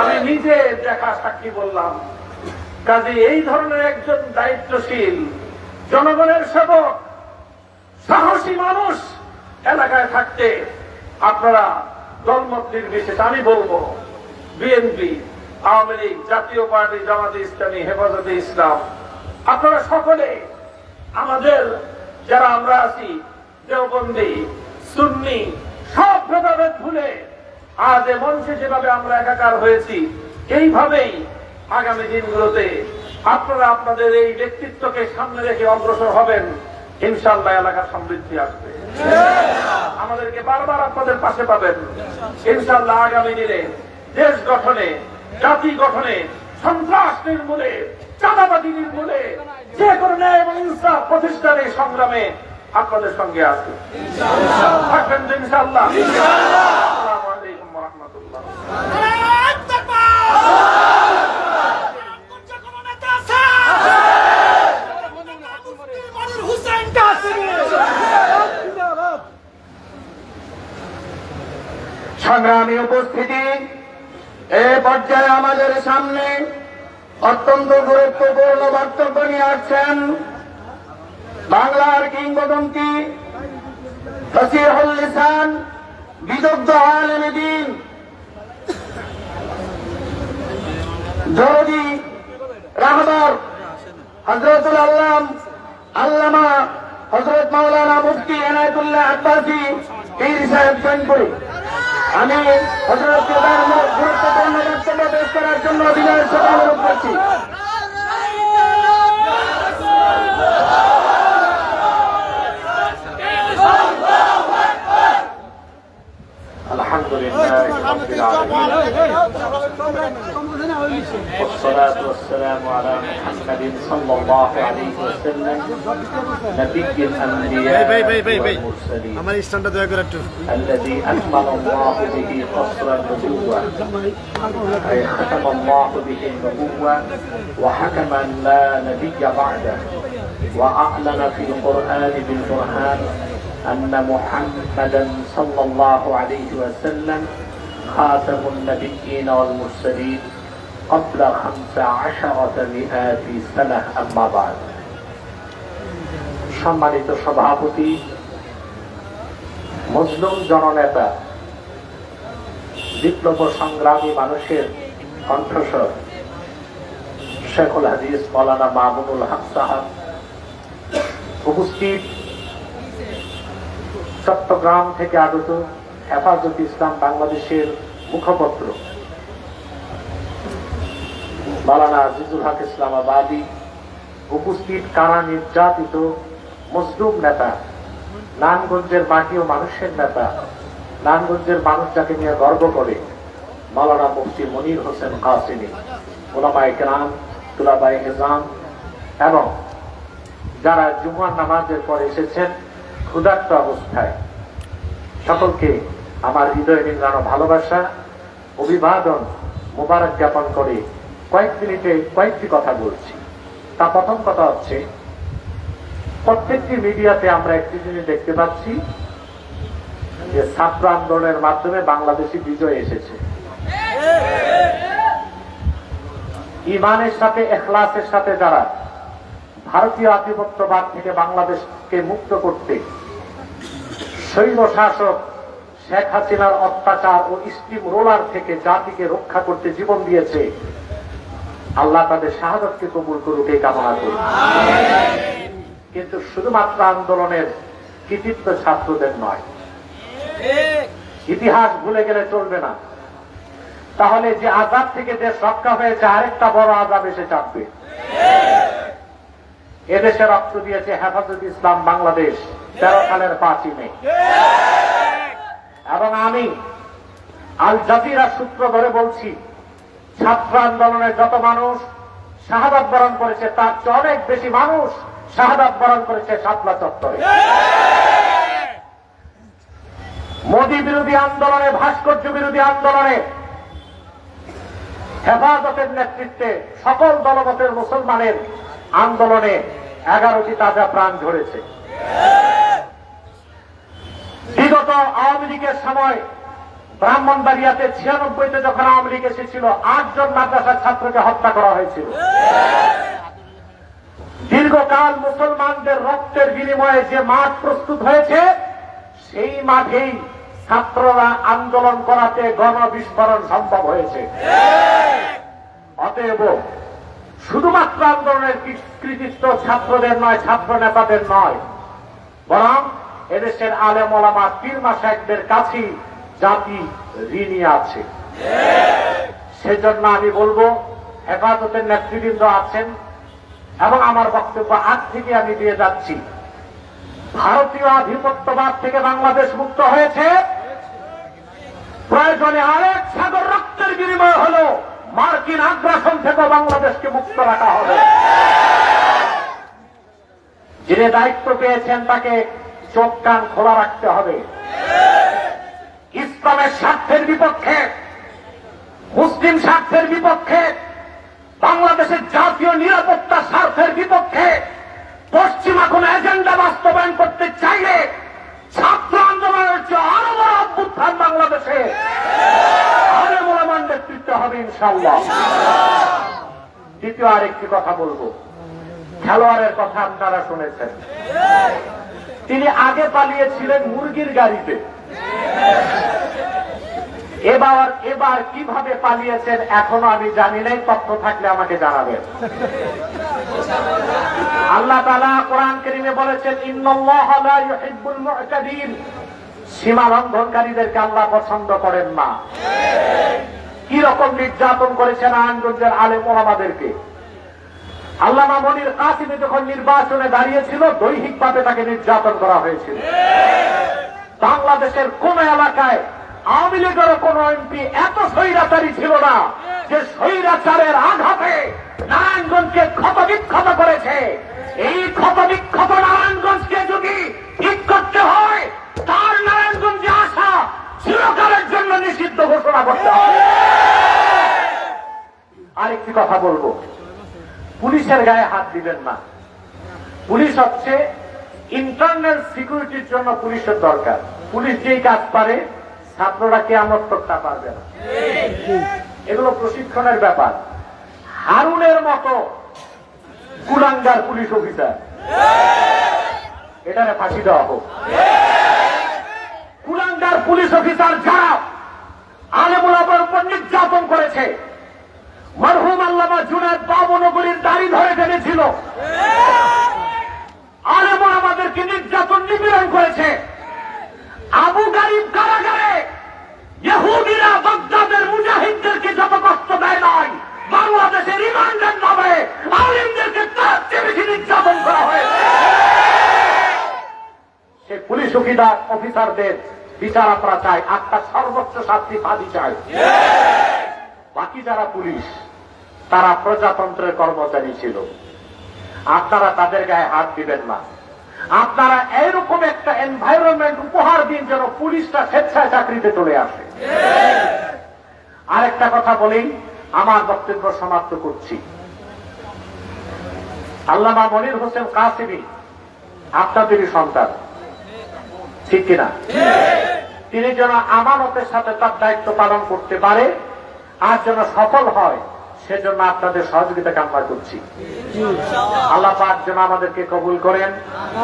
আমি নিজে দেখা সাক্ষী বললাম। কাজে এই ধরনের একজন দায়িত্বশীল জনগণের সেবক, সাহসী মানুষ এলাকায় থাকতে আপনারা দলমত নির্বিশেষে, আমি বলবো বিএনপি, আওয়ামী লীগ, জাতীয় পার্টি, জামাতে ইসলামী, হেফাজতে ইসলাম, আপনারা সকলে আমাদের যারা আমরা আছি দেওবন্দি, সুন্নি, সব ভেদাভেদ ভুলে আজ এ মঞ্চে যেভাবে আমরা একাকার হয়েছি, এইভাবেই আগামী দিনগুলোতে আপনারা আপনাদের এই ব্যক্তিত্বকে সামনে রেখে অগ্রসর হবেন। ইনশাআল্লাহ এলাকার সমৃদ্ধি আসবে, আমাদেরকে বারবার আপনাদের পাশে পাবেন। ইনশাআল্লাহ আগামী দিনে দেশ গঠনে, জাতি গঠনে, সন্ত্রাস নির্মূলে, চাঁদাবাদী নির্মূলে, যে কোনো ন্যায় এবং ইনসাফ প্রতিষ্ঠানের সংগ্রামে আপনাদের সঙ্গে আছে, থাকবেন তো ইনশাআল্লাহ। আসসালামু আলাইকুম ওয়া রাহমাতুল্লাহ। সংগ্রামী উপস্থিতি, এ পর্যায়ে আমাদের সামনে অত্যন্ত গুরুত্বপূর্ণ বক্তব্য নিয়ে আসছেন বাংলার কিংবদন্তি, ফসিহুল লিসান, বিদগ্ধ আলেম দ্বীন, দরদি রাহবার হযরতুল আল্লামা হযরত মাওলানা মুফতি এনায়েতুল্লাহ আব্বাসী পীর সাহেব জৈনপুরী। আমি হযরত গুরুত্বপূর্ণ বক্তব্য পেশ করার জন্য বিনয়ের সাথে অনুরোধ করছি। والصلاة والسلام على محمد صلى الله عليه وسلم نبي الأنبياء والمرسلين الذي أكمل الله به قصر النبوة، أي ختم الله به النبوة وحكم لا نبي بعده، وأعلن في القرآن بالبرهان أن محمدا صلى الله عليه وسلم خاتم النبيين والمرسلين قبل 15 سنة أما بعد। সম্মানিত সভাপতি, মজলুম জননেতা, বিপ্লব সংগ্রামী মানুষের কণ্ঠস্বর শেখুল হাদিস মাওলানা মামুনুল হক সাহেব, উপস্থিত চট্টগ্রাম থেকে আগত হেফাজত ইসলাম বাংলাদেশের মুখপত্র মাওলানা আজিজুল হক ইসলামাবাদী, উপস্থিত কারা নির্যাতিত মজলুম নেতা, নারায়ণগঞ্জের মাটি ও মানুষের নেতা, নারায়ণগঞ্জের মানুষ যাকে নিয়ে গর্ব করে মাওলানা মুফতি মনির হোসেন কাসিমি, উলামায়ে কেরাম, তুলাবায়ে নিজাম এবং যারা জুমার নামাজের পর এসেছেন ক্ষুধার্ত অবস্থায়, সকলকে আমার হৃদয় নিংড়ানো ভালোবাসা, অভিবাদন, মোবারক জ্ঞাপন করে কয়েক মিনিটে কয়েকটি কথা বলছি। তা প্রথম কথা হচ্ছে, প্রত্যেকটি মিডিয়াতে আমরা একটি জিনিস দেখতে পাচ্ছি যে ছাত্র আন্দোলনের মাধ্যমে বাংলাদেশি বিজয় এসেছে। ঈমানের সাথে, ইখলাসের সাথে যারা ভারতীয় আধিপত্যবাদ থেকে বাংলাদেশকে মুক্ত করতে, স্বৈর শাসক শেখ হাসিনার অত্যাচার ও স্টিম রোলার থেকে জাতিকে রক্ষা করতে জীবন দিয়েছে, আল্লাহ তাদের শাহাদাতকে কবুল করুক এই কামনা করি। কিন্তু শুধুমাত্র আন্দোলনের কৃতিত্ব ছাত্রদের নয়, ইতিহাস ভুলে গেলে চলবে না। তাহলে যে আযাব থেকে দেশ রক্ষা হয়েছে, আরেকটা বড় আযাব এসে চাপবে। এদেশে রক্ত দিয়েছে হেফাজত ইসলাম বাংলাদেশ 13 সালের 5 মে। এবং আমি আল জাজিরা সূত্র ধরে বলছি, ছাত্র আন্দোলনের যত মানুষ শাহাদাত বরণ করেছে তার চেয়ে অনেক বেশি মানুষ শাহাদাত বরণ করেছে শাপলা চত্বরে। মোদী বিরোধী আন্দোলনে, ভাস্কর্য বিরোধী আন্দোলনে হেফাজতের নেতৃত্বে সকল দলমতের মুসলমানের আন্দোলনে 11টি তাজা প্রাণ ঝরেছে। বিগত আওয়ামী লীগের সময় ব্রাহ্মণবাড়িয়াতে 96-তে যখন আওয়ামী লীগ এসেছিল, 8 জন মাদ্রাসার ছাত্রকে হত্যা করা হয়েছিল। দীর্ঘকাল মুসলমানদের রক্তের বিনিময়ে যে মাঠ প্রস্তুত হয়েছে, সেই মাঠেই ছাত্ররা আন্দোলন করাতে গণবিস্ফোরণ সম্ভব হয়েছে। অতএব শুধুমাত্র আন্দোলনের কৃতিত্ব ছাত্রদের নয়, ছাত্র নেতাদের নয়, বরং এদেশের আলেম ওলামা, পীর মাশায়েখদের কাছেই জাতি ঋণী আছে। সেজন্য আমি বলবো, হেফাজতের নেতৃবৃন্দ আছেন এবং আমার বক্তব্য আজ থেকে আমি দিয়ে যাচ্ছি, ভারতীয় আধিপত্যবাদ থেকে বাংলাদেশ মুক্ত হয়েছে, প্রয়োজনে আরেক সাগর রক্তের বিনিময় হলো মার্কিন আগ্রাসন থেকে বাংলাদেশকে মুক্ত রাখা হবে। যিনি দায়িত্ব পেয়েছেন তাকে চোখ কান খোলা রাখতে হবে। ইসলামের স্বার্থের বিপক্ষে, মুসলিম স্বার্থের বিপক্ষে, বাংলাদেশের জাতীয় নিরাপত্তা স্বার্থের বিপক্ষে পশ্চিমা কোন এজেন্ডা বাস্তবায়ন করতে চাইলে ছাত্র আন্দোলনের চেয়ে আরো বড় অভ্যুত্থান বাংলাদেশে আলেম ওলামার নেতৃত্বে হবে ইনশাআল্লাহ। দ্বিতীয় আরেকটি কথা বলবো, খেলোয়াড়ের কথা আপনারা শুনেছেন। তিনি আগে পালিয়েছিলেন মুরগির গাড়িতে, এবার কিভাবে পালিয়েছেন এখনো আমি জানি নাই, তথ্য থাকলে আমাকে জানাবেন। আল্লাহ তাআলা কোরআন কারীমে বলেছেন, ইন্নাল্লাহা লা ইউহিব্বুল মু'তাদিন, সীমা লঙ্ঘনকারীদেরকে আল্লাহ পছন্দ করেন না। কি রকম নির্যাতন করেছেন নারায়ণগঞ্জের আলেম ওলামাদেরকে। আল্লামা মনির কাসিমি যখন নির্বাচনে দাঁড়িয়েছিল, দৈহিকভাবে তাকে নির্যাতন করা হয়েছিল। বাংলাদেশের কোন এলাকায় আওয়ামী লীগের কোন এমপি এত স্বৈরাচারী ছিল না যে স্বৈরাচারের আঘাতে নারায়ণগঞ্জকে ক্ষতবিক্ষত করেছে। এই ক্ষতবিক্ষত নারায়ণগঞ্জকে যদি ঠিক করতে হয়, তার নারায়ণগঞ্জে আসা চিরকালের জন্য নিষিদ্ধ ঘোষণা করতে হবে। আরেকটি কথা বলবো, পুলিশের গায়ে হাত দিবেন না। পুলিশ হচ্ছে ইন্টারনাল সিকিউরিটির জন্য পুলিশের দরকার। পুলিশ যেই কাজ পারে, ছাত্ররা কিয়ামত করতে পারবে না। এগুলো প্রশিক্ষণের ব্যাপার। হারুনের মতো কুলাঙ্গার পুলিশ অফিসার, এটারে ফাঁসি দেওয়া হোক। কুলাঙ্গার পুলিশ অফিসার যারা আলেমুল আমার উপর নির্যাতন করেছে, মরহুম আল্লামা জুনায়েদ বাবনগরীর দাড়ি ধরে টেনেছিল, আলেমুল আমাদেরকে নির্যাতন নিপীড়ন করেছে, আবু গারিব কারাগারে ইহুদিরা বাগদাদের মুজাহিদদেরকে যত কষ্ট দেয় নাই, বাংলাদেশের রিমান্ডের নামে আলেমদেরকে তার চেয়ে বেশি নির্যাতন করা হয়েছে। সে পুলিশ অফিসারদের বিচার আমরা চাই, আপনার সর্বোচ্চ শাস্তি ফাঁসি চাই। বাকি যারা পুলিশ, তারা প্রজাতন্ত্রের কর্মচারী ছিল, আপনারা তাদের গায়ে হাত দিবেন না। আপনারা এইরকম একটা এনভায়রনমেন্ট উপহার দিন যেন পুলিশটা স্বেচ্ছায় চাকরিতে চলে আসে। আরেকটা কথা বলেই আমার বক্তব্য সমাপ্ত করছি। আল্লামা মনির হোসেন কাসিমি আপনাদেরই সন্তান, ঠিক কিনা? তিনি যেন আমানতের সাথে তার দায়িত্ব পালন করতে পারে আর যেন সফল হয়, সেজন্য আপনাদের সহযোগিতা কামনা করছি। আল্লাহ পাক যেন আমাদেরকে কবুল করেন,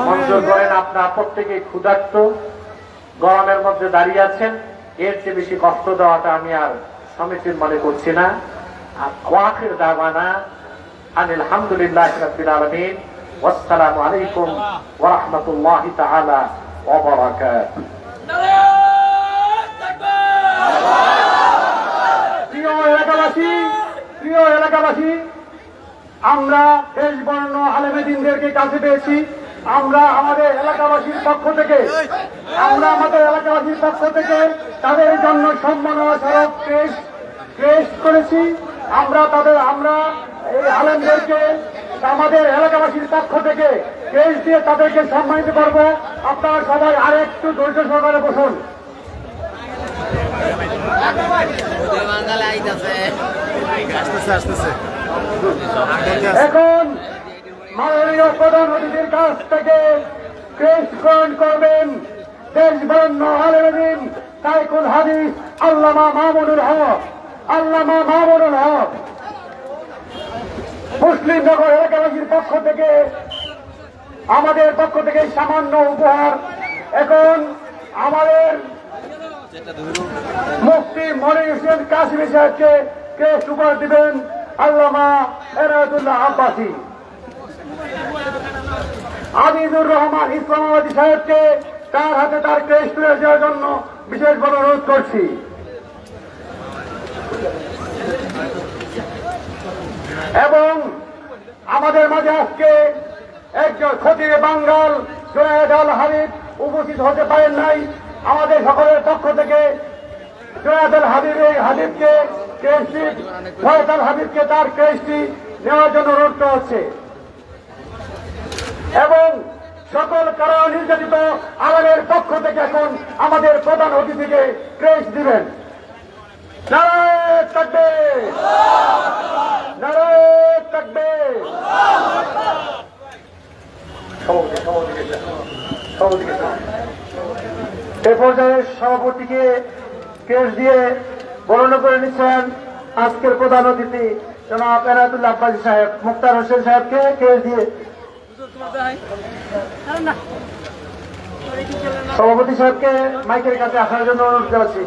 মঞ্জুর করেন। আপনারা প্রত্যেকেই ক্ষুধার্ত, গরমের মধ্যে দাঁড়িয়ে আছেন, এর চেয়ে বেশি কষ্ট দেওয়াটা আমি আর সমীচীন মনে করছি না। ওয়াখির দাওয়ানা আনিল হামদুলিল্লাহি রাব্বিল আলামিন, ওয়াসসালামু আলাইকুম ওয়া রাহমাতুল্লাহি তাআলা ওয়া বারাকাতুহু। প্রিয় এলাকাবাসী, আমরা দেশ বর্ণ আলেমেদিনদেরকে কাছে পেয়েছি। আমরা আমাদের এলাকাবাসীর পক্ষ থেকে তাদের জন্য সম্মাননা স্মারক ক্রেস্ট করেছি। আমরা এই আলেমদেরকে আমাদের এলাকাবাসীর পক্ষ থেকে ক্রেস্ট দিয়ে তাদেরকে সম্মানিত করব। আপনারা সবাই আরেকটু ধৈর্য সহকারে বসুন। এখন মাননীয় প্রধান অতিথির কাছ থেকে ক্রেস্ট গ্রহণ করবেন দেশ বরেণ্য আলেম তাইকুল হাদিস আল্লামা মামুনুল হক। মুসলিম নগর এলাকাবাসীর পক্ষ থেকে, আমাদের পক্ষ থেকে সামান্য উপহার। এখন আমাদের মুফতি মনির হোসেন কাসিমি সাহেবকে ক্রেস্ট উপহার দিবেন আল্লামা এনায়েতুল্লাহ আব্বাসী। আজিজুর রহমান ইসলামাবাদী সাহেবকে তার হাতে তার ক্রেস্ট তুলে দেওয়ার জন্য বিশেষভাবে অনুরোধ করছি। এবং আমাদের মাঝে আজকে একজন খতিব বাঙ্গাল জুনায়েদ আল হাবিব উপস্থিত হতে পারেন নাই। আমাদের সকলের পক্ষ থেকে জুনায়েদ আল হাবিবকে তার ক্রেস্টটি নেওয়ার জন্য অনুরোধ করা হচ্ছে। এবং সকল কারা নির্যাতিত আলেমের পক্ষ থেকে এখন আমাদের প্রধান অতিথিকে ক্রেস্ট দিবেন। নারায়ে তাকবীর, নারায়ে তাকবীর। এ পর্যায়ে সভাপতিকে ক্রেস্ট দিয়ে বরণ করে নিচ্ছেন আজকের প্রধান অতিথি জনাব এনায়েতুল্লাহ আব্বাসী সাহেব। মুক্তার হোসেন সাহেবকে ক্রেস্ট দিয়ে সভাপতি সাহেবকে মাইকের কাছে আসার জন্য অনুরোধ জানাচ্ছি।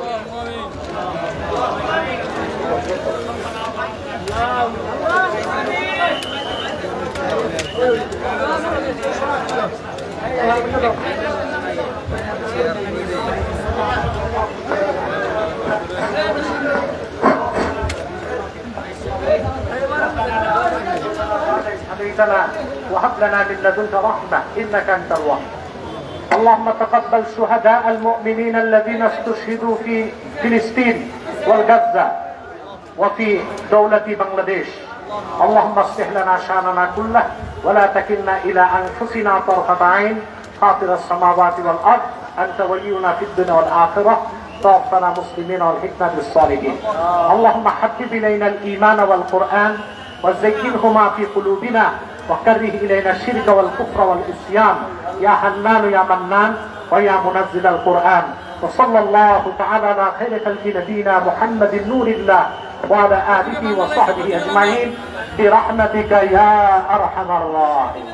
وهب لنا من لدنك رحمة إنك أنت الوهاب. اللهم تقبل شهداء المؤمنين الذين استشهدوا في فلسطين والغزة وفي دولة بنغلاديش. اللهم اصلح لنا شأننا كله ولا تكلنا إلى أنفسنا طرفة عين. فاطر السماوات والأرض أنت ولينا في الدنيا والآخرة. توفنا مسلمين والحقنا بالصالحين. اللهم حبب إلينا الإيمان والقرآن وزينهما في قلوبنا وكره إلينا الشرك والكفر والعصيان يا حنان يا منان ويا منزل القرآن. وصلى الله تعالى على خير خلق نبينا محمد نور الله وعلى آله وصحبه أجمعين برحمتك يا أرحم الراحمين.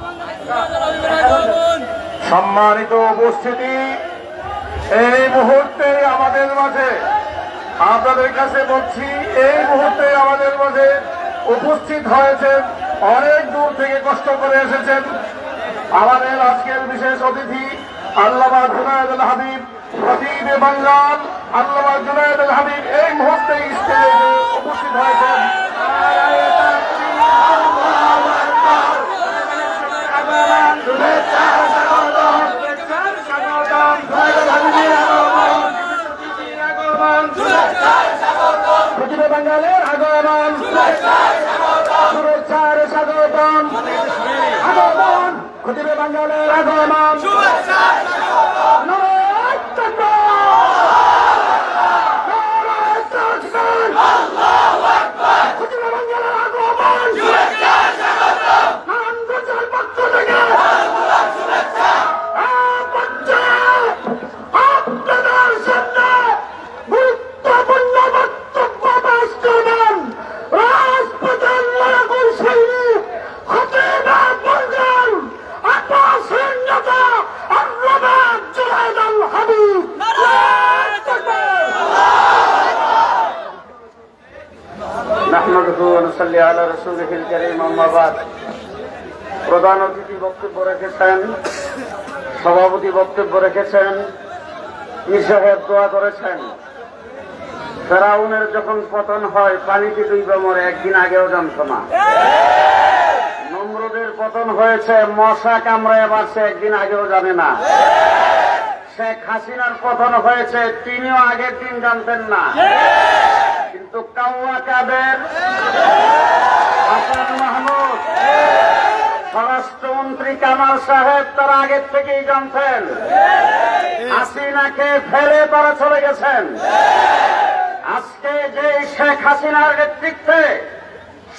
সম্মানিত উপস্থিতি, এই মুহূর্তে আমাদের মাঝে আপনাদের কাছে বলছি, এই মুহূর্তে আমাদের মাঝে উপস্থিত হয়েছেন, অনেক দূর থেকে কষ্ট করে এসেছেন আমাদের আজকের বিশেষ অতিথি আল্লামা জুনায়েদুল হাবিব, খতিবে বাংলার আল্লামা জুনায়েদুল হাবিব এই মুহূর্তে স্টেজে উপস্থিত হয়েছেন। খতিবে বাঙালের আগমন, শুভেচ্ছার স্বাগতম, আগমন, খতিবে বাঙালের আগমন, নারায়ে তাকবীর, নারায়ে তাকবীর, খতিবে বাঙালের আগমন, নারায়ণগঞ্জের পক্ষ থেকে আপনাদের সামনে গুরুত্বপূর্ণ বক্তব্য পেশ করবেন রাজপথের লড়াকু সৈনিক খতিবে বাঙাল আব্বাসের নেতা আল্লামা জুনায়েদুল হাবিব। نحمده ونصلي على رسوله الكريم أما بعد. প্রধান অতিথি বক্তব্য রেখেছেন, সভাপতি বক্তব্য রেখেছেন, পীর সাহেব দোয়া করেছেন। ফেরাউনের যখন পতন হয় পানিতে ডুইবা মরে, একদিন আগেও জানত না। নমরুদের পতন হয়েছে মশা কামড়ায় বাড়ছে, একদিন আগেও জানে না। শেখ হাসিনার পতন হয়েছে, তিনিও আগের দিন জানতেন না। কিন্তু কাউয়া কাদের, হাসান মাহমুদ, স্বরাষ্ট্রমন্ত্রী কামাল সাহেব তারা আগের থেকেই জানতেন। হাসিনাকে ফেলে তারা চলে গেছেন। আজকে যে শেখ হাসিনার নেতৃত্বে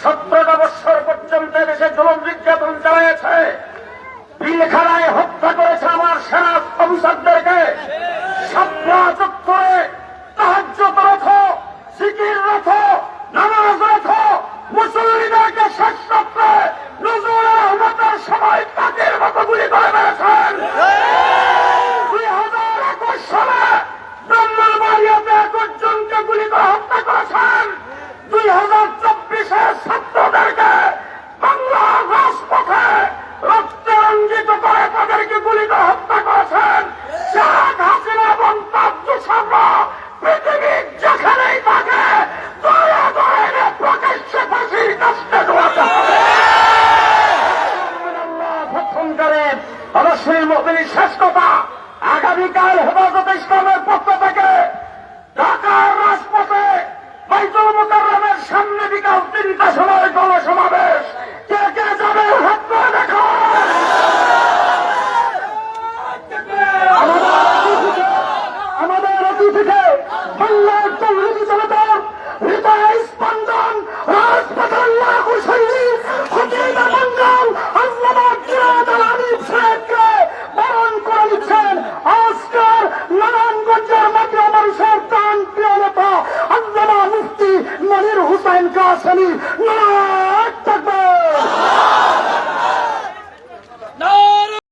17টা বছর পর্যন্ত দেশে জুলুম নির্যাতন চালিয়েছে, পিলখানায় হত্যা করেছে আমার সেনা অফিসারদেরকে, শাপলা চত্বরে তাহাজ্জুদ রথ, জিকির রথ, নামাজ রথ, মুসল্লিদেরকে শেষ রাত্রে নজরুল আহমদের সময় তাদের মতো গুলি করে মেরেছেন। 2021 সালে ব্রাহ্মণবাড়িয়াতে 21 জনকে গুলি করে হত্যা করেছেন। 2024-এ ছাত্রদেরকে বাংলা রাজপথে রক্তে রঞ্জিত করে তাদেরকে গুলি করে হত্যা করেছেন। শেখ হাসিনা এবং তার দোসররা পৃথিবীর যেখানেই থাকে দয়া করে প্রকাশ্যে ফাঁসির কাছে ঢোকাতে হবে। অবশ্যই মুমিনের শেষ কথা, আগামীকাল হেফাজতে ইসলামের পক্ষ থেকে ঢাকার রাজপথে বাইতুল মুকাররমের সামনে বিকাল 3টার সময়